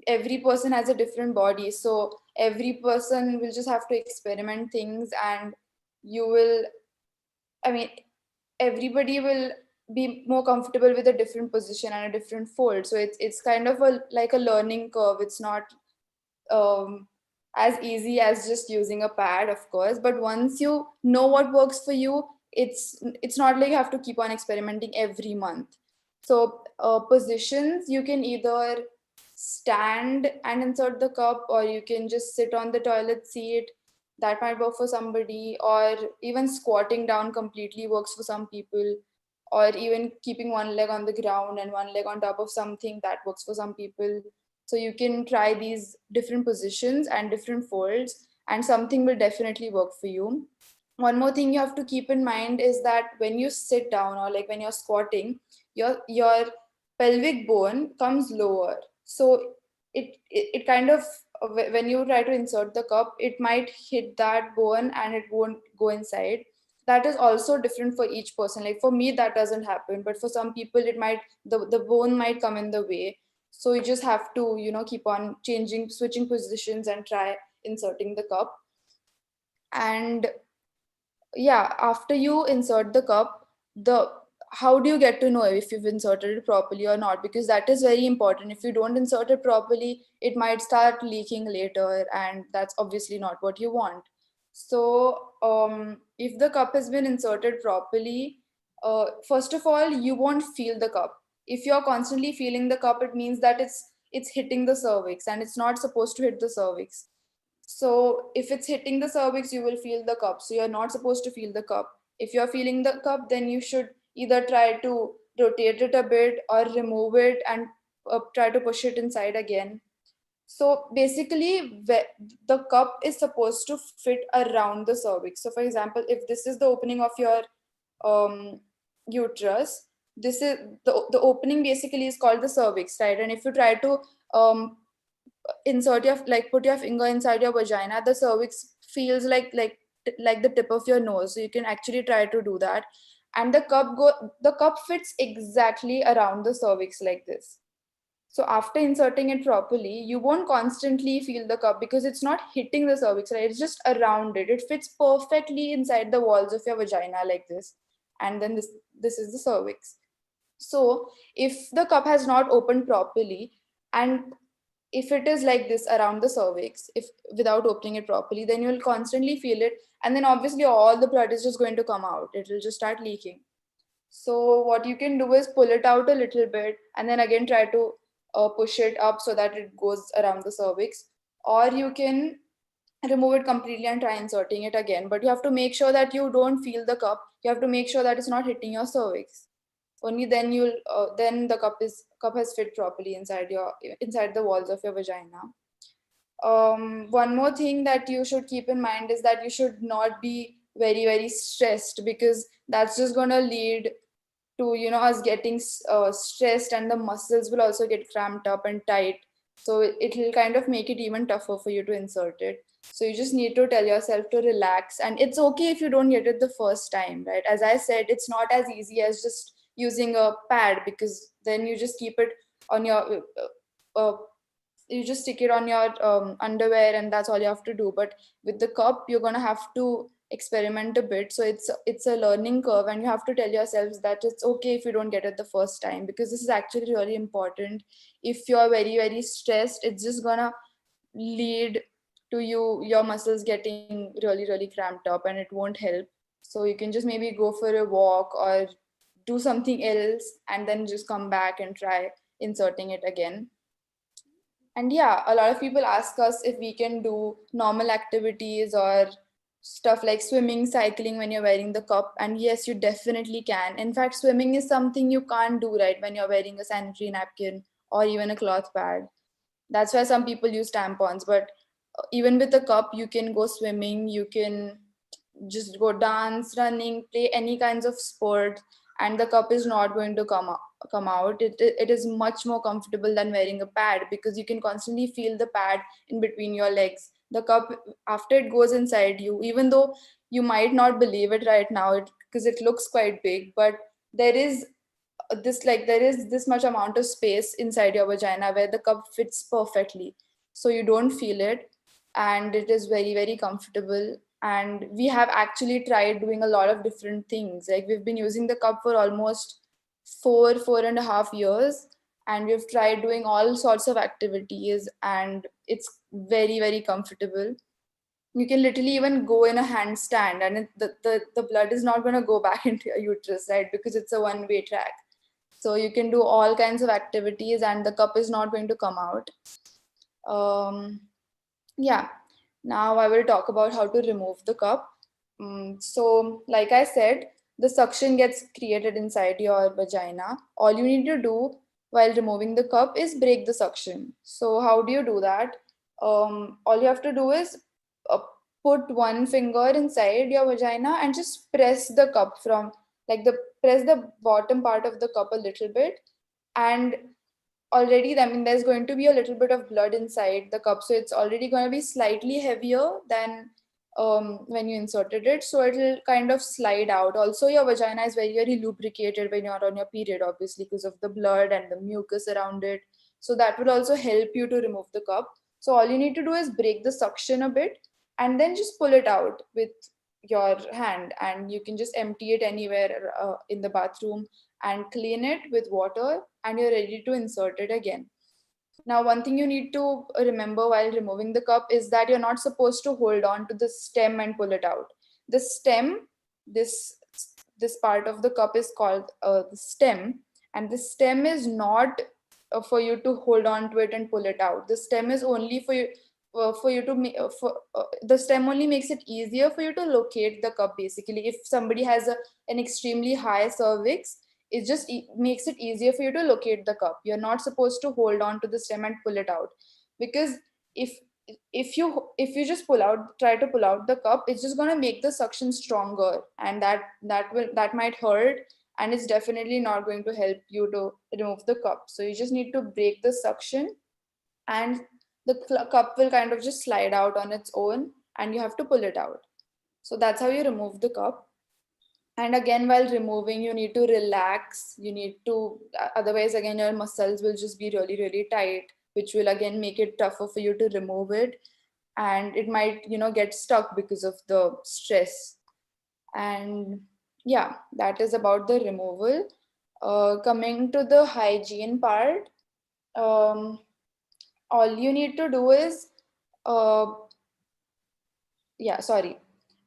every person has a different body, so every person will just have to experiment things, and you will, I mean, everybody will be more comfortable with a different position and a different fold. So it's kind of like a learning curve. It's not um, as easy as just using a pad, of course, but once you know what works for you, it's not like you have to keep on experimenting every month. So positions, you can either stand and insert the cup, or you can just sit on the toilet seat, That might work for somebody, or even squatting down completely works for some people, or even keeping one leg on the ground and one leg on top of something, that works for some people. So you can try these different positions and different folds, and something will definitely work for you. One more thing you have to keep in mind is that when you sit down, or like when you're squatting, your pelvic bone comes lower. So it kind of, when you try to insert the cup, it might hit that bone and it won't go inside. That is also different for each person. Like for me, that doesn't happen, but for some people it might, the bone might come in the way. So you just have to, keep on changing, switching positions and try inserting the cup. And yeah, after you insert the cup, the how do you get to know if you've inserted it properly or not? Because that is very important. If you don't insert it properly, it might start leaking later, and that's obviously not what you want. So if the cup has been inserted properly, first of all, you won't feel the cup. If you're constantly feeling the cup, it means that it's hitting the cervix, and it's not supposed to hit the cervix. So if it's hitting the cervix, you will feel the cup. So you're not supposed to feel the cup. If you're feeling the cup, then you should either try to rotate it a bit or remove it and try to push it inside again. So basically, the cup is supposed to fit around the cervix. So for example, if this is the opening of your um, uterus, this is the opening basically is called the cervix, right? And if you try to um, insert your, like, put your finger inside your vagina, the cervix feels like the tip of your nose. So you can actually try to do that, and the cup fits exactly around the cervix like this. So after inserting it properly, you won't constantly feel the cup because it's not hitting the cervix, right? It's just around it. It fits perfectly inside the walls of your vagina like this. And then this is the cervix. So if the cup has not opened properly, and if it is like this around the cervix, if without opening it properly, then you'll constantly feel it, and then obviously all the blood is just going to come out. It will just start leaking. So what you can do is pull it out a little bit, and then again try to push it up so that it goes around the cervix, or you can remove it completely and try inserting it again. But you have to make sure that you don't feel the cup. You have to make sure that it's not hitting your cervix. Only then then the cup has fit properly inside the walls of your vagina. One more thing that you should keep in mind is that you should not be very very stressed, because that's just going to lead to, us getting stressed, and the muscles will also get cramped up and tight. So it will kind of make it even tougher for you to insert it. So you just need to tell yourself to relax, and it's okay if you don't get it the first time, right? As I said, it's not as easy as just using a pad, because then you just keep it on your you just stick it on your underwear, and that's all you have to do. But with the cup, you're going to have to experiment a bit. So it's a learning curve, and you have to tell yourselves that it's okay if you don't get it the first time, because this is actually really important. If you're very very stressed, it's just going to lead to your muscles getting really really cramped up, and it won't help. So you can just maybe go for a walk or do something else, and then just come back and try inserting it again. And yeah, a lot of people ask us if we can do normal activities or stuff like swimming, cycling when you're wearing the cup. And yes, you definitely can. In fact, swimming is something you can't do, right, when you're wearing a sanitary napkin or even a cloth pad. That's why some people use tampons. But even with a cup, you can go swimming, you can just go dance, running, play any kinds of sport, and the cup is not going to come out. It is much more comfortable than wearing a pad, because you can constantly feel the pad in between your legs. The cup, after it goes inside you, even though you might not believe it right now, because it looks quite big, but there is there is this much amount of space inside your vagina where the cup fits perfectly. So you don't feel it, and it is very very comfortable. And we have actually tried doing a lot of different things. Like, we've been using the cup for almost 4.5 years, and we've tried doing all sorts of activities, and it's very very comfortable. You can literally even go in a handstand, and the blood is not going to go back into your uterus, right? Because it's a one-way track. So you can do all kinds of activities, and the cup is not going to come out. um, yeah. Now I will talk about how to remove the cup. So, like I said, the suction gets created inside your vagina. All you need to do while removing the cup is break the suction. So, how do you do that? All you have to do is uh, put one finger inside your vagina and just press the cup from like the press the bottom part of the cup a little bit, and already, I mean, there's going to be a little bit of blood inside the cup, so it's already going to be slightly heavier than when you inserted it, so it'll kind of slide out. Also, your vagina is very, very lubricated when you're on your period, obviously, because of the blood and the mucus around it. So that will also help you to remove the cup. So all you need to do is break the suction a bit and then just pull it out with your hand, and you can just empty it anywhere in the bathroom and clean it with water, and you're ready to insert it again. Now, one thing you need to remember while removing the cup is that you're not supposed to hold on to the stem and pull it out. The stem, this this part of the cup is called the stem, and the stem is not for you to hold on to it and pull it out. The stem is only for you to the stem only makes it easier for you to locate the cup. Basically, if somebody has an extremely high cervix, it just makes it easier for you to locate the cup. You're not supposed to hold on to the stem and pull it out, because if if you just try to pull out the cup, it's just going to make the suction stronger, and that might hurt, and it's definitely not going to help you to remove the cup. So you just need to break the suction, and the cup will kind of just slide out on its own, and you have to pull it out. So that's how you remove the cup. And again, while removing, you need to relax. You need to, otherwise, again, your muscles will just be really, really tight, which will again make it tougher for you to remove it. And it might, get stuck because of the stress. And yeah, that is about the removal. Coming to the hygiene part, um, all you need to do is, uh, yeah, sorry.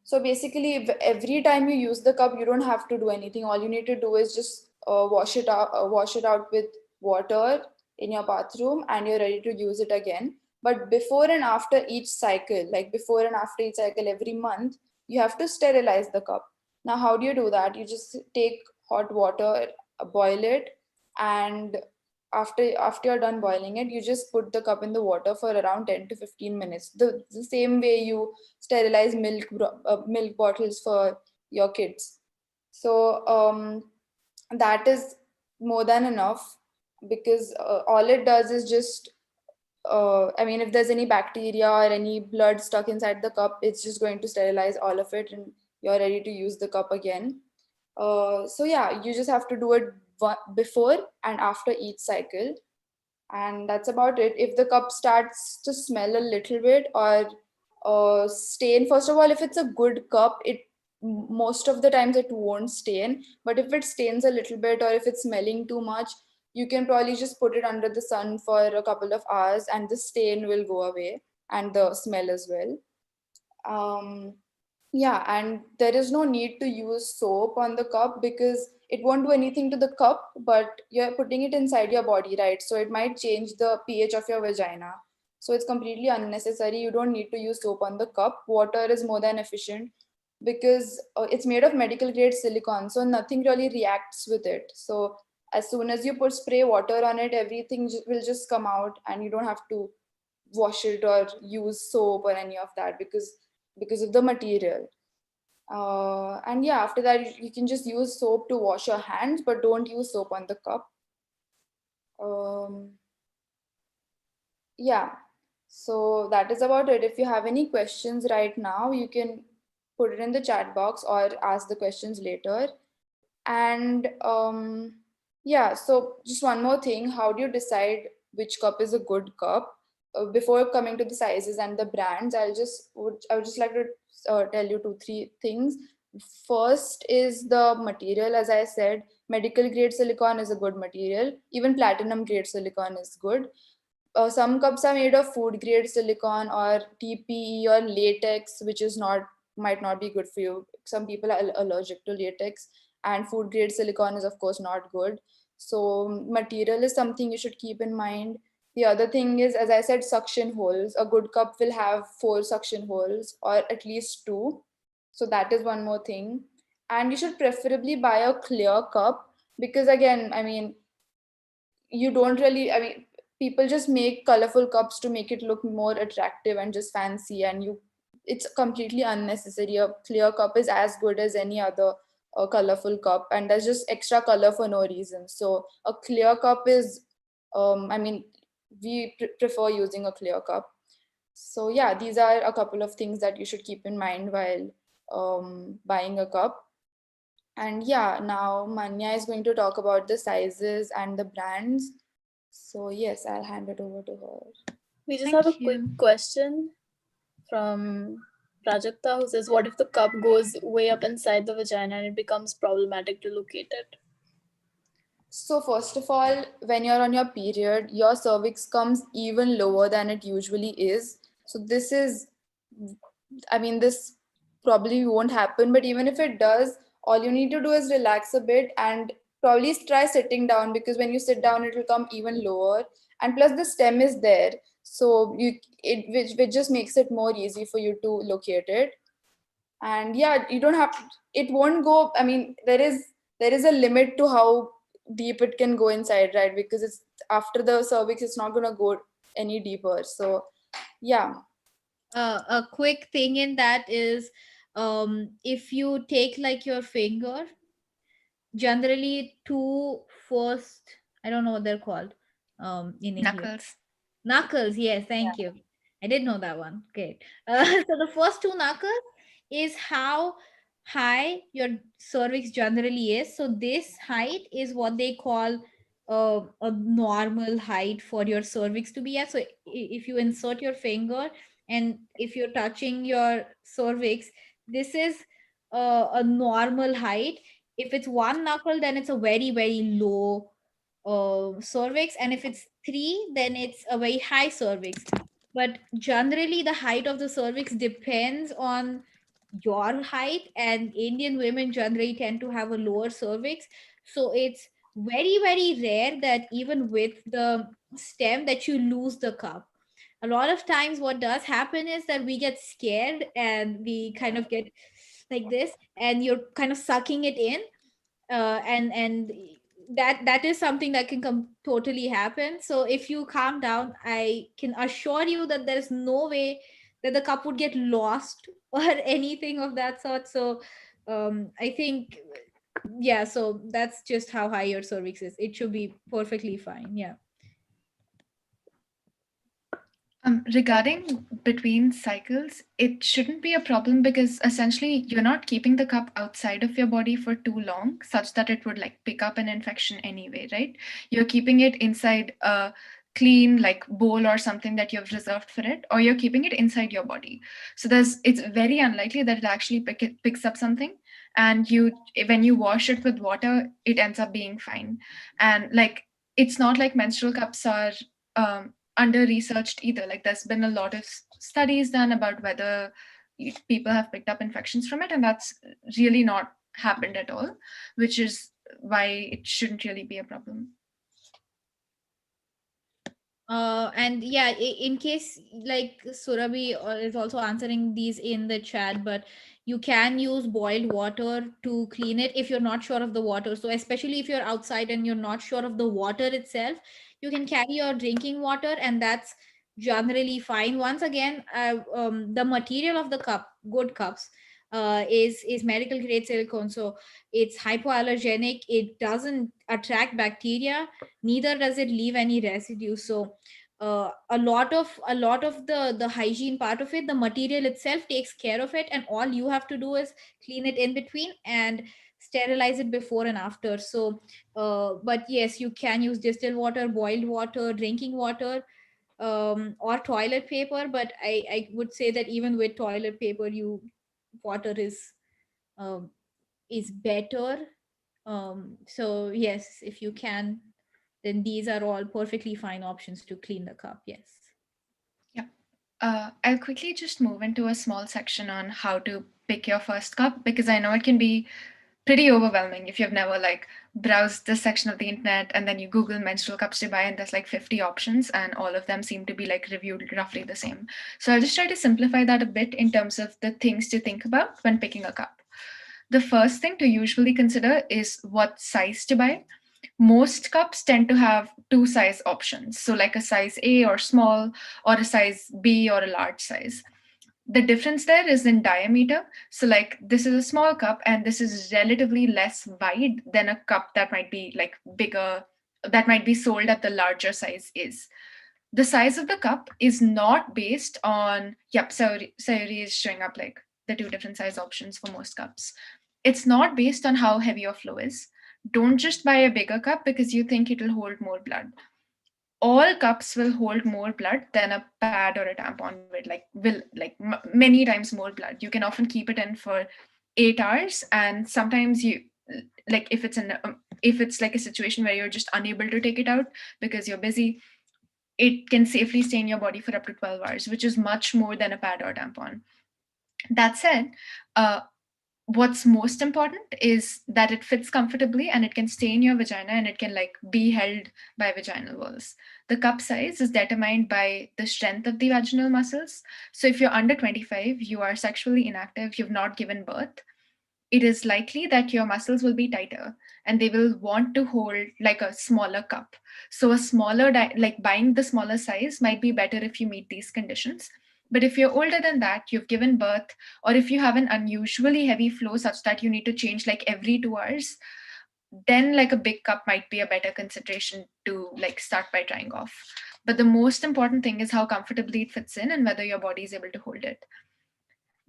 So basically, every time you use the cup, you don't have to do anything. All you need to do is just wash it out with water in your bathroom, and you're ready to use it again. But before and after each cycle, like before and after each cycle every month, you have to sterilize the cup. Now, how do you do that? You just take hot water, boil it, and after you're done boiling it, you just put the cup in the water for around 10 to 15 minutes. The same way you sterilize milk bottles for your kids. So that is more than enough, because all it does is just I mean, if there's any bacteria or any blood stuck inside the cup, it's just going to sterilize all of it, and you're ready to use the cup again. So yeah, you just have to do it before and after each cycle, and that's about it. If the cup starts to smell a little bit or stain, first of all, if it's a good cup, most of the times it won't stain. But if it stains a little bit, or if it's smelling too much, you can probably just put it under the sun for a couple of hours, and the stain will go away, and the smell as well. um, yeah, and there is no need to use soap on the cup, because it won't do anything to the cup, but you're putting it inside your body, right? So it might change the pH of your vagina. So it's completely unnecessary. You don't need to use soap on the cup. Water is more than efficient, because it's made of medical grade silicone, so nothing really reacts with it. So as soon as you put spray water on it, everything will just come out, and you don't have to wash it or use soap or any of that, because of the material. And yeah, after that, you can just use soap to wash your hands, but don't use soap on the cup. um, yeah, so that is about it. If you have any questions right now, you can put it in the chat box or ask the questions later. And yeah, so just one more thing: how do you decide which cup is a good cup? Before coming to the sizes and the brands, I would just like to tell you two, three things. First is the material. As I said, medical grade silicone is a good material. Even platinum grade silicone is good. Some cups are made of food grade silicone or TPE or latex, which is not might not be good for you. Some people are allergic to latex, and food grade silicone is of course not good. So material is something you should keep in mind. The other thing is, as I said, suction holes. A good cup will have 4 suction holes or at least 2. So that is one more thing. And you should preferably buy a clear cup because, again, I mean, you don't really, I mean, people just make colorful cups to make it look more attractive and just fancy, and it's completely unnecessary. A clear cup is as good as any other colorful cup, and there's just extra color for no reason. So a clear cup is, I mean, we prefer using a clear cup. So yeah, these are a couple of things that you should keep in mind while buying a cup. And yeah, now Manya is going to talk about the sizes and the brands. So yes, I'll hand it over to her. We just Thank have a quick you. question from Prajakta, who says, what if the cup goes way up inside the vagina and it becomes problematic to locate it? So first of all, when you're on your period, your cervix comes even lower than it usually is. So this is, I mean, this probably won't happen, but even if it does, all you need to do is relax a bit and probably try sitting down, because when you sit down, it will come even lower. And plus, the stem is there, so which just makes it more easy for you to locate it. And yeah, you don't have, it won't go, I mean, there is a limit to how deep it can go inside, right? Because it's after the cervix, it's not going to go any deeper. So yeah. A quick thing in that is, if you take like your finger, generally two first, I don't know what they're called in English. Knuckles, yes, thank you. I did know that one. Great. So the first two knuckles is how high your cervix generally is. So this height is what they call a normal height for your cervix to be at. So if you insert your finger and if you're touching your cervix, this is a normal height. If it's one knuckle, then it's a very, very low cervix, and if it's 3, then it's a very high cervix. But generally the height of the cervix depends on your height, and Indian women generally tend to have a lower cervix. So it's very, very rare that even with the stem that you lose the cup. A lot of times what does happen is that we get scared and we kind of get like this, and you're kind of sucking it in, and that is something that can come totally happen. So if you calm down, I can assure you that there's no way that the cup would get lost or anything of that sort. So I think, yeah, so that's just how high your cervix is. It should be perfectly fine. Yeah. Regarding between cycles, it shouldn't be a problem because essentially you're not keeping the cup outside of your body for too long, such that it would like pick up an infection anyway, right? You're keeping it inside a clean like bowl or something that you've reserved for it, or you're keeping it inside your body. So it's very unlikely that it actually picks up something, and when you wash it with water, it ends up being fine. And like it's not like menstrual cups are under researched either. Like there's been a lot of studies done about whether people have picked up infections from it, and that's really not happened at all, which is why it shouldn't really be a problem. And yeah, in case like Surabhi is also answering these in the chat, but you can use boiled water to clean it if you're not sure of the water. So especially if you're outside and you're not sure of the water itself, you can carry your drinking water, and that's generally fine. Once again, the material of the cup, good cups, is medical grade silicone, so it's hypoallergenic. It doesn't attract bacteria, neither does it leave any residue. So a lot of the hygiene part of it, the material itself takes care of it, and all you have to do is clean it in between and sterilize it before and after. So but yes, you can use distilled water, boiled water, drinking water, or toilet paper. But I would say that even with toilet paper, you water um, is better. So yes, if you can, then these are all perfectly fine options to clean the cup. Yes. Yeah. I'll quickly just move into a small section on how to pick your first cup, because I know it can be pretty overwhelming if you've never like browsed this section of the internet and then you Google menstrual cups to buy and there's like 50 options and all of them seem to be like reviewed roughly the same. So I'll just try to simplify that a bit in terms of the things to think about when picking a cup. The first thing to usually consider is what size to buy. Most cups tend to have two size options, so like a size A or small, or a size B or a large size. The difference there is in diameter. So like this is a small cup and this is relatively less wide than a cup that might be like bigger, that might be sold at the larger size is. The size of the cup is not based on, yep, Sayuri is showing up like the two different size options for most cups. It's not based on how heavy your flow is. Don't just buy a bigger cup because you think it'll hold more blood. All cups will hold more blood than a pad or a tampon will like many times more blood. You can often keep it in for 8 hours, and sometimes you like if it's like a situation where you're just unable to take it out because you're busy, it can safely stay in your body for up to 12 hours, which is much more than a pad or tampon. That said, uh, what's most important is that it fits comfortably and it can stay in your vagina and it can like be held by vaginal walls. The cup size is determined by the strength of the vaginal muscles. So if you're under 25, you are sexually inactive, you've not given birth, it is likely that your muscles will be tighter and they will want to hold like a smaller cup. So a like buying the smaller size might be better if you meet these conditions. But if you're older than that, you've given birth, or if you have an unusually heavy flow such that you need to change like every 2 hours, then like a big cup might be a better consideration to like start by trying off. But the most important thing is how comfortably it fits in and whether your body is able to hold it.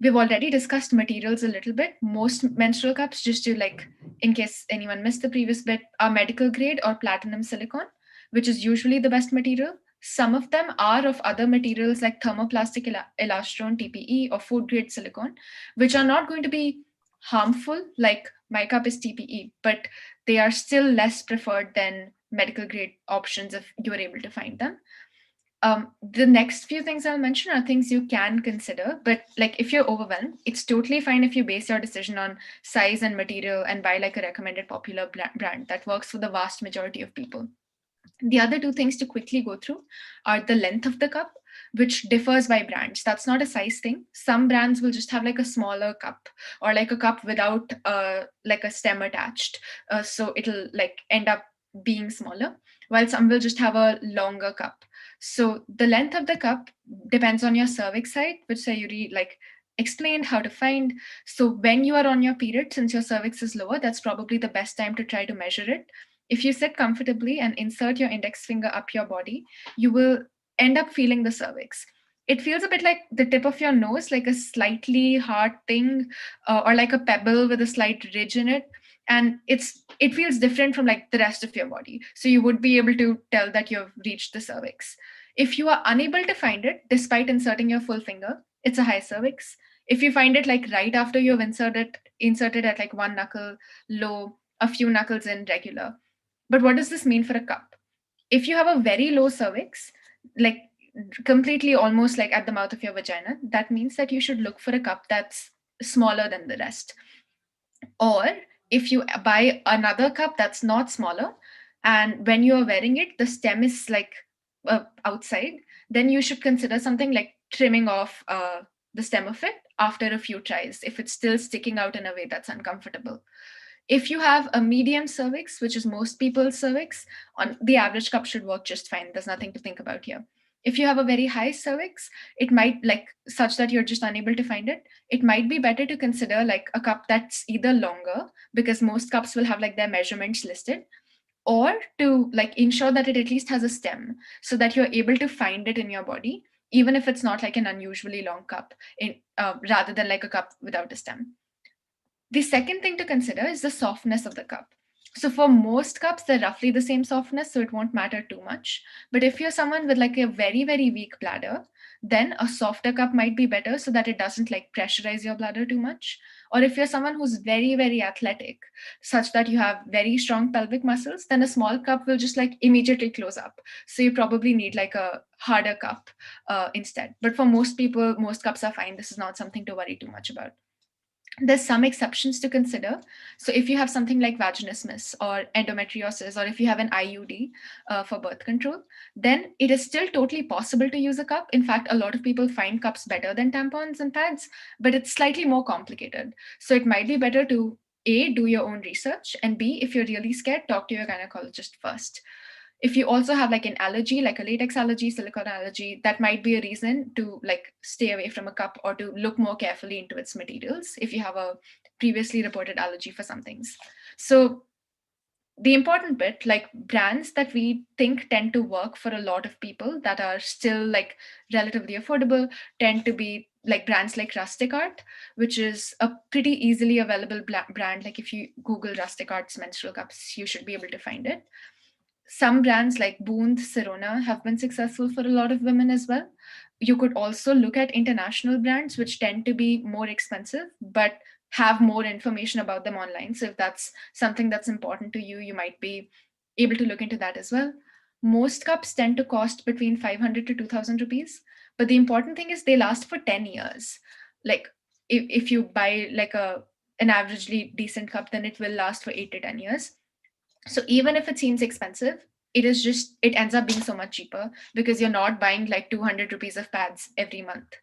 We've already discussed materials a little bit. Most menstrual cups, just to like, in case anyone missed the previous bit, are medical grade or platinum silicone, which is usually the best material. Some of them are of other materials like thermoplastic elastone, TPE, or food grade silicone, which are not going to be harmful, like my cup is TPE, but they are still less preferred than medical grade options if you are able to find them. The next few things I'll mention are things you can consider, but like if you're overwhelmed, it's totally fine if you base your decision on size and material and buy like a recommended popular brand that works for the vast majority of people. The other two things to quickly go through are the length of the cup, which differs by brands. That's not a size thing. Some brands will just have like a smaller cup or like a cup without like a stem attached. So it'll like end up being smaller, while some will just have a longer cup. So the length of the cup depends on your cervix height, which Sayuri like explained how to find. So when you are on your period, since your cervix is lower, that's probably the best time to try to measure it. If you sit comfortably and insert your index finger up your body, you will end up feeling the cervix. It feels a bit like the tip of your nose, like a slightly hard thing, or like a pebble with a slight ridge in it. And it feels different from like the rest of your body. So you would be able to tell that you've reached the cervix. If you are unable to find it, despite inserting your full finger, it's a high cervix. If you find it like right after you've inserted at like one knuckle low, a few knuckles in regular. But what does this mean for a cup? If you have a very low cervix, like completely almost like at the mouth of your vagina, that means that you should look for a cup that's smaller than the rest. Or if you buy another cup that's not smaller, and when you are wearing it, the stem is like outside, then you should consider something like trimming off the stem of it after a few tries if it's still sticking out in a way that's uncomfortable. If you have a medium cervix, which is most people's cervix, on the average cup should work just fine. There's nothing to think about here. If you have a very high cervix, it might like such that you're just unable to find it. It might be better to consider like a cup that's either longer, because most cups will have like their measurements listed, or to like ensure that it at least has a stem so that you're able to find it in your body, even if it's not like an unusually long cup rather than like a cup without a stem. The second thing to consider is the softness of the cup. So for most cups, they're roughly the same softness, so it won't matter too much. But if you're someone with like a very, very weak bladder, then a softer cup might be better so that it doesn't like pressurize your bladder too much. Or if you're someone who's very, very athletic, such that you have very strong pelvic muscles, then a small cup will just like immediately close up. So you probably need like a harder cup instead. But for most people, most cups are fine. This is not something to worry too much about. There's some exceptions to consider. So if you have something like vaginismus or endometriosis, or if you have an IUD for birth control, then it is still totally possible to use a cup. In fact, a lot of people find cups better than tampons and pads, but it's slightly more complicated. So it might be better to A, do your own research, and B, if you're really scared, talk to your gynecologist first. If you also have like an allergy, like a latex allergy, silicone allergy, that might be a reason to like stay away from a cup or to look more carefully into its materials if you have a previously reported allergy for some things. So the important bit, like brands that we think tend to work for a lot of people that are still like relatively affordable, tend to be like brands like Rustic Art, which is a pretty easily available brand. Like if you Google Rustic Art's menstrual cups, you should be able to find it. Some brands like Boond, Sirona have been successful for a lot of women as well. You could also look at international brands, which tend to be more expensive, but have more information about them online. So if that's something that's important to you, you might be able to look into that as well. Most cups tend to cost between 500 to 2000 rupees. But the important thing is they last for 10 years. Like if you buy like an averagely decent cup, then it will last for 8 to 10 years. So even if it seems expensive, it ends up being so much cheaper because you're not buying like 200 rupees of pads every month.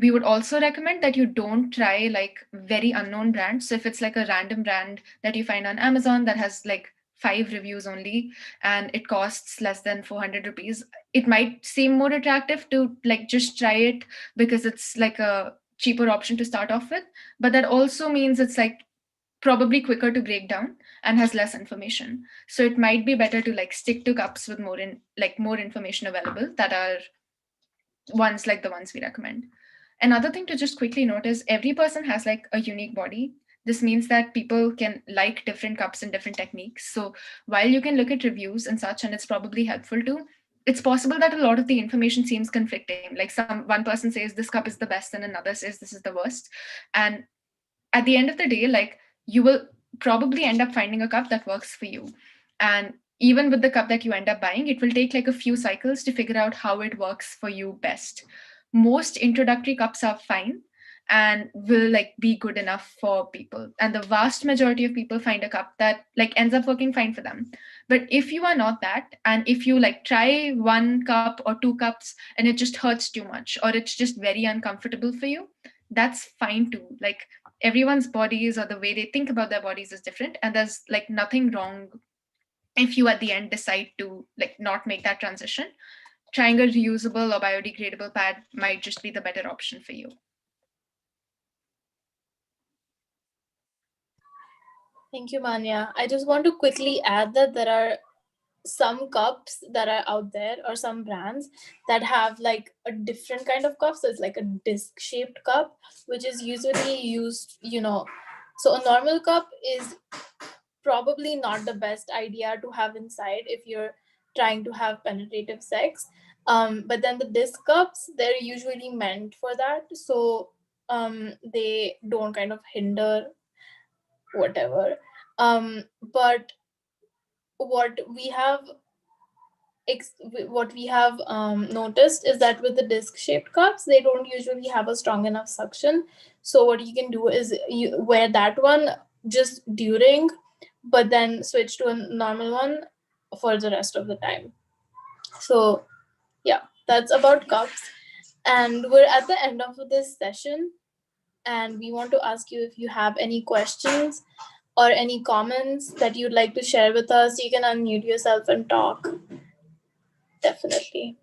We would also recommend that you don't try like very unknown brands. So if it's like a random brand that you find on Amazon that has like 5 reviews only and it costs less than 400 rupees, it might seem more attractive to like just try it because it's like a cheaper option to start off with. But that also means it's like probably quicker to break down and has less information. So it might be better to like stick to cups with more information available that are ones like the ones we recommend. Another thing to just quickly note is every person has like a unique body. This means that people can like different cups and different techniques. So while you can look at reviews and such, and it's probably helpful too, it's possible that a lot of the information seems conflicting. Like one person says this cup is the best and another says this is the worst. And at the end of the day, like you will probably end up finding a cup that works for you. And even with the cup that you end up buying, it will take like a few cycles to figure out how it works for you best. Most introductory cups are fine and will like be good enough for people, and the vast majority of people find a cup that like ends up working fine for them. But if you are not that, and if you like try one cup or two cups and it just hurts too much or it's just very uncomfortable for you, that's fine too. Like everyone's bodies or the way they think about their bodies is different, and there's like nothing wrong if you at the end decide to like not make that transition. Trying a reusable or biodegradable pad might just be the better option for you. Thank you, Manya. I just want to quickly add that there are some cups that are out there or some brands that have like a different kind of cup. So it's like a disc shaped cup, which is usually used, so a normal cup is probably not the best idea to have inside if you're trying to have penetrative sex. But then the disc cups, they're usually meant for that. So they don't kind of hinder whatever. But what we have what we have noticed is that with the disc shaped cups, they don't usually have a strong enough suction. So what you can do is you wear that one just during, but then switch to a normal one for the rest of the time. So yeah, that's about cups. And we're at the end of this session, and we want to ask you if you have any questions or any comments that you'd like to share with us. You can unmute yourself and talk. Definitely.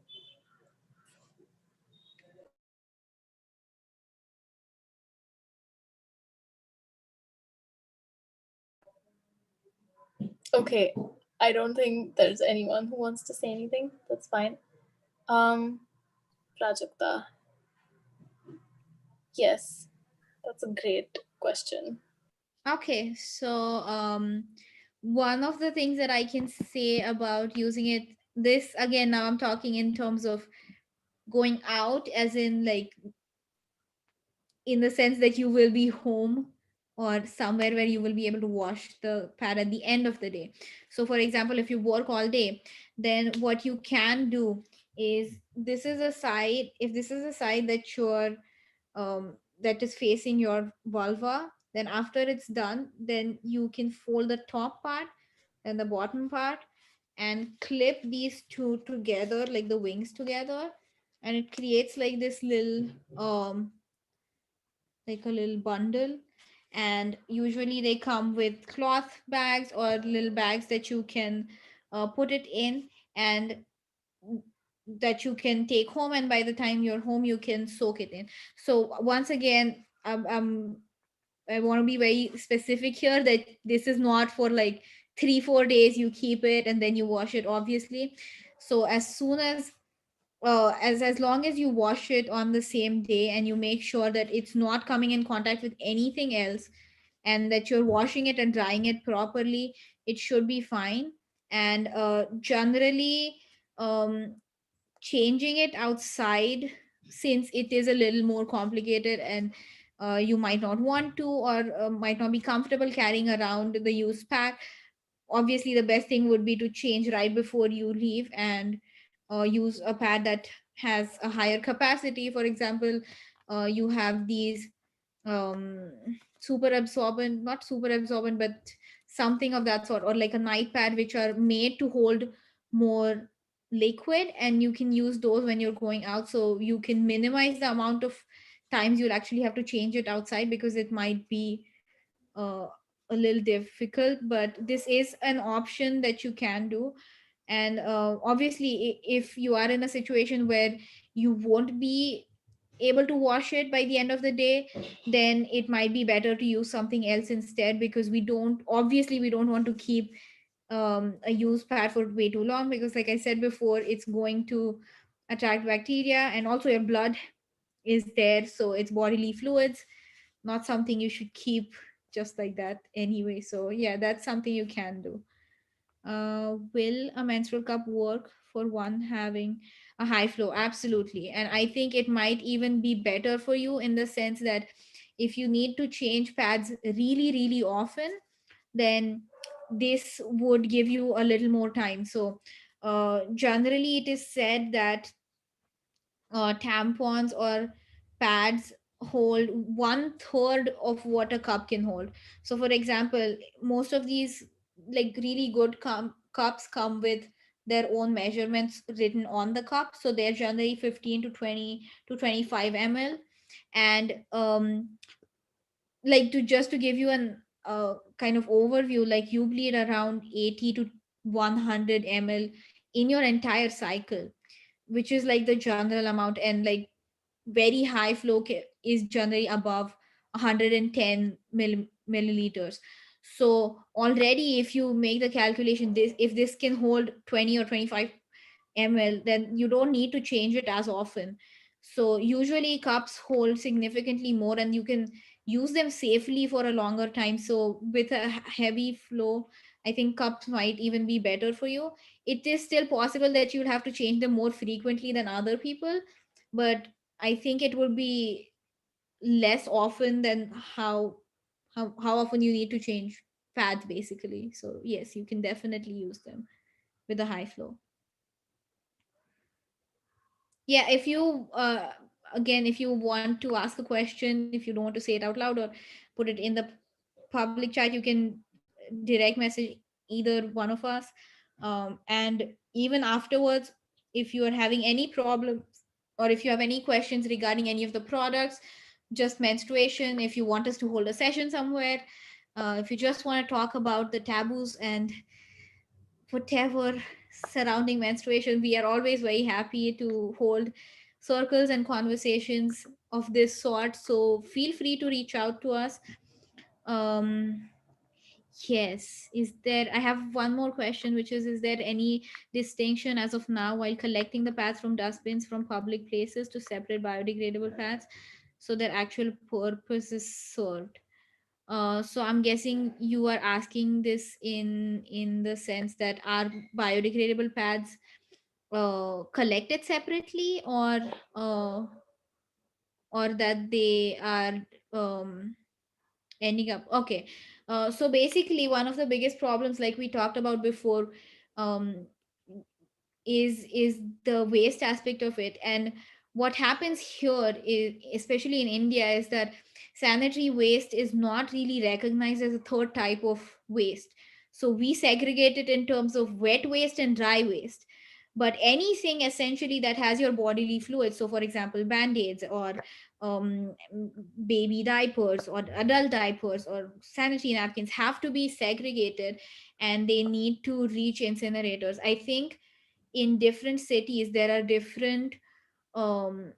Okay, I don't think there's anyone who wants to say anything. That's fine. Prajakta. Yes, that's a great question. Okay, so one of the things that I can say about using it, this again, now I'm talking in terms of going out, as in like in the sense that you will be home or somewhere where you will be able to wash the pad at the end of the day. So for example, if you work all day, then what you can do is, this is a side, if this is a side that you're that is facing your vulva. Then after it's done, then you can fold the top part and the bottom part and clip these two together, like the wings together, and it creates like this little like a little bundle. And usually they come with cloth bags or little bags that you can put it in, and that you can take home, and by the time you're home you can soak it in. So once again, I want to be very specific here that this is not for like 3 4 days you keep it and then you wash it, obviously. So as soon as long as you wash it on the same day and you make sure that it's not coming in contact with anything else, and that you're washing it and drying it properly, it should be fine. And generally, um, changing it outside, since it is a little more complicated, and you might not want to, or might not be comfortable carrying around the used pack, obviously the best thing would be to change right before you leave and use a pad that has a higher capacity. For example, you have these um super absorbent, not super absorbent, but something of that sort, or like a night pad, which are made to hold more liquid, and you can use those when you're going out, so you can minimize the amount of times you'll actually have to change it outside, because it might be uh, a little difficult, but this is an option that you can do. And obviously, if you are in a situation where you won't be able to wash it by the end of the day, then it might be better to use something else instead, because we don't want to keep a used pad for way too long, because like I said before, it's going to attract bacteria, and also your blood is there, so it's bodily fluids, not something you should keep just like that anyway. So yeah, that's something you can do. Will a menstrual cup work for one having a high flow? Absolutely. And I think it might even be better for you, in the sense that if you need to change pads really, really often, then this would give you a little more time. So, generally, it is said that tampons or pads hold 1/3 of what a cup can hold. So, for example, most of these like really good cups come with their own measurements written on the cup. So they're generally 15 to 20 to 25 ml. And like to just to give you an kind of overview, like you bleed around 80 to 100 ml in your entire cycle, which is like the general amount. And like very high flow is generally above 110 milliliters. So already, if you make the calculation, this if this can hold 20 or 25 ml, then you don't need to change it as often. So usually cups hold significantly more, and you can use them safely for a longer time. So with a heavy flow, I think cups might even be better for you. It is still possible that you'll have to change them more frequently than other people, but I think it will be less often than how often you need to change pads basically. So yes, you can definitely use them with a high flow. Yeah, if you again, if you want to ask a question, if you don't want to say it out loud or put it in the public chat, you can direct message either one of us. And even afterwards, if you are having any problems, or if you have any questions regarding any of the products, just menstruation, if you want us to hold a session somewhere, if you just want to talk about the taboos and whatever surrounding menstruation, we are always very happy to hold circles and conversations of this sort. So feel free to reach out to us. um yes, is there, I have one more question, which is there any distinction as of now while collecting the pads from dustbins from public places to separate biodegradable pads so their actual purpose is served? So I'm guessing you are asking this in the sense that are biodegradable pads collected separately, uh, or that they are um, ending up okay. So basically, one of the biggest problems, like we talked about before, um, is the waste aspect of it. And what happens here is, especially in India, is that sanitary waste is not really recognized as a third type of waste. So we segregate it in terms of wet waste and dry waste. But anything essentially that has your bodily fluids, so for example band-aids or um, baby diapers or adult diapers or sanitary napkins, have to be segregated, and they need to reach incinerators. I think in different cities there are different um,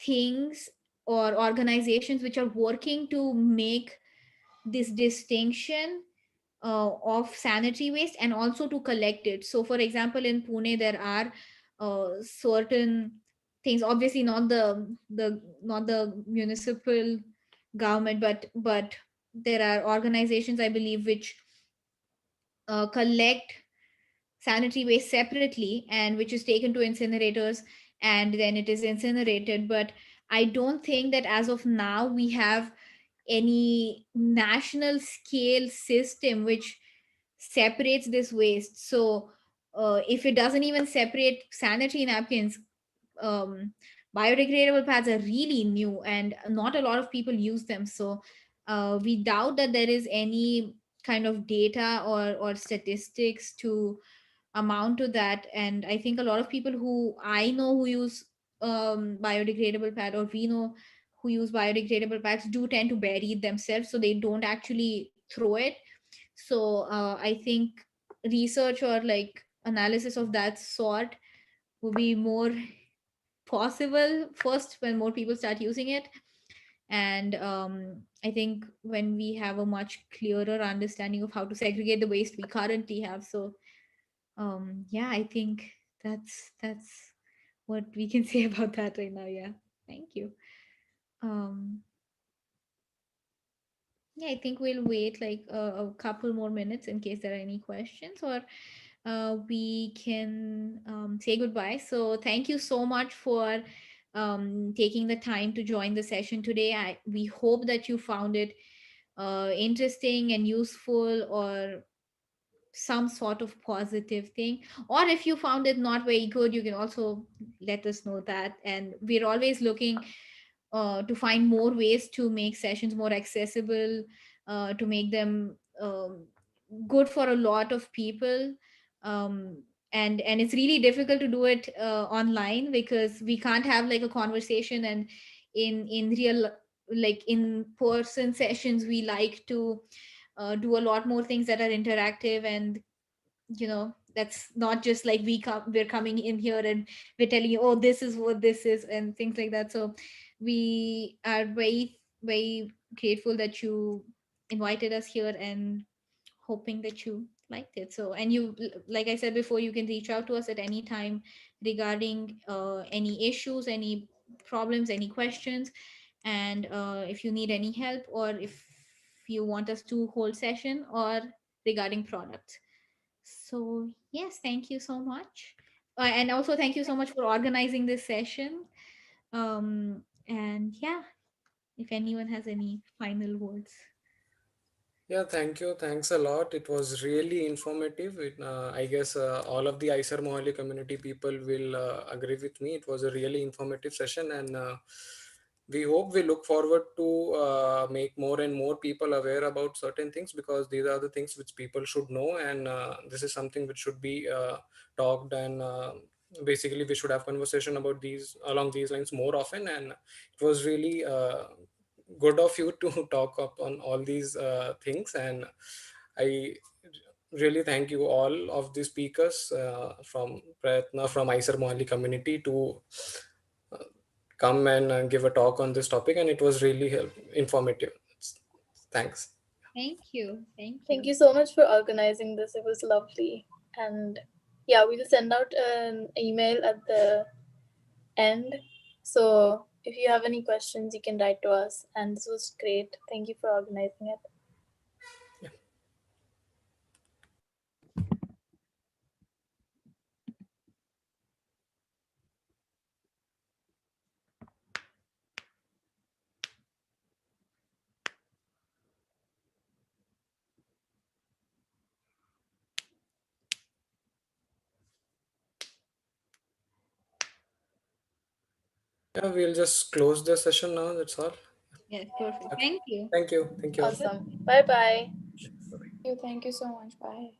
things or organizations which are working to make this distinction of sanitary waste and also to collect it. So for example in Pune there are certain things, obviously not the municipal government, but there are organizations, I believe, which collect sanitary waste separately and which is taken to incinerators, and then it is incinerated. But I don't think that as of now we have any national scale system which separates this waste. So if it doesn't even separate sanitary napkins, um, biodegradable pads are really new and not a lot of people use them. So we doubt that there is any kind of data or statistics to amount to that. And I think a lot of people who I know who use biodegradable pad, or we know who use biodegradable pads, do tend to bury it themselves, so they don't actually throw it. So I think research or like analysis of that sort will be more possible first when more people start using it. And I think when we have a much clearer understanding of how to segregate the waste we currently have. So yeah, I think that's what we can say about that right now. Yeah, thank you. um yeah, I think we'll wait like a couple more minutes in case there are any questions, or we can say goodbye. So thank you so much for taking the time to join the session today. We hope that you found it interesting and useful, or some sort of positive thing. Or if you found it not very good, you can also let us know that. And we're always looking to find more ways to make sessions more accessible, to make them good for a lot of people. And it's really difficult to do it online, because we can't have like a conversation. And in real, like in person sessions, we like to do a lot more things that are interactive. And that's not just like we're coming in here and we're telling you, oh, this is what this is, and things like that. So we are very very grateful that you invited us here, and hoping that you liked it. So, and you, like I said before, you can reach out to us at any time regarding any issues, any problems, any questions. And if you need any help, or if you want us to hold session, or regarding products. So, yes, thank you so much. And also, thank you so much for organizing this session. And yeah, if anyone has any final words. Yeah, thank you. Thanks a lot. It was really informative. I guess all of the Isar Mohali community people will agree with me. It was a really informative session, and we look forward to make more and more people aware about certain things, because these are the things which people should know, and this is something which should be talked, and basically we should have conversation about these along these lines more often. And it was really good of you to talk up on all these things. And I really thank you all of the speakers from Prayatna, from Isar Mohali community, to uh, come and give a talk on this topic, and it was really informative. Thanks. Thank you. Thank Thank you. you so much for organizing this. It was lovely. And yeah, we'll send out an email at the end. So if you have any questions, you can write to us. And this was great. Thank you for organizing it. Yeah, we'll just close the session now. That's all. Yes, perfect. Okay. Thank you. Thank you. Thank you all. Awesome. Bye bye. Bye-bye. Thank you so much. Bye.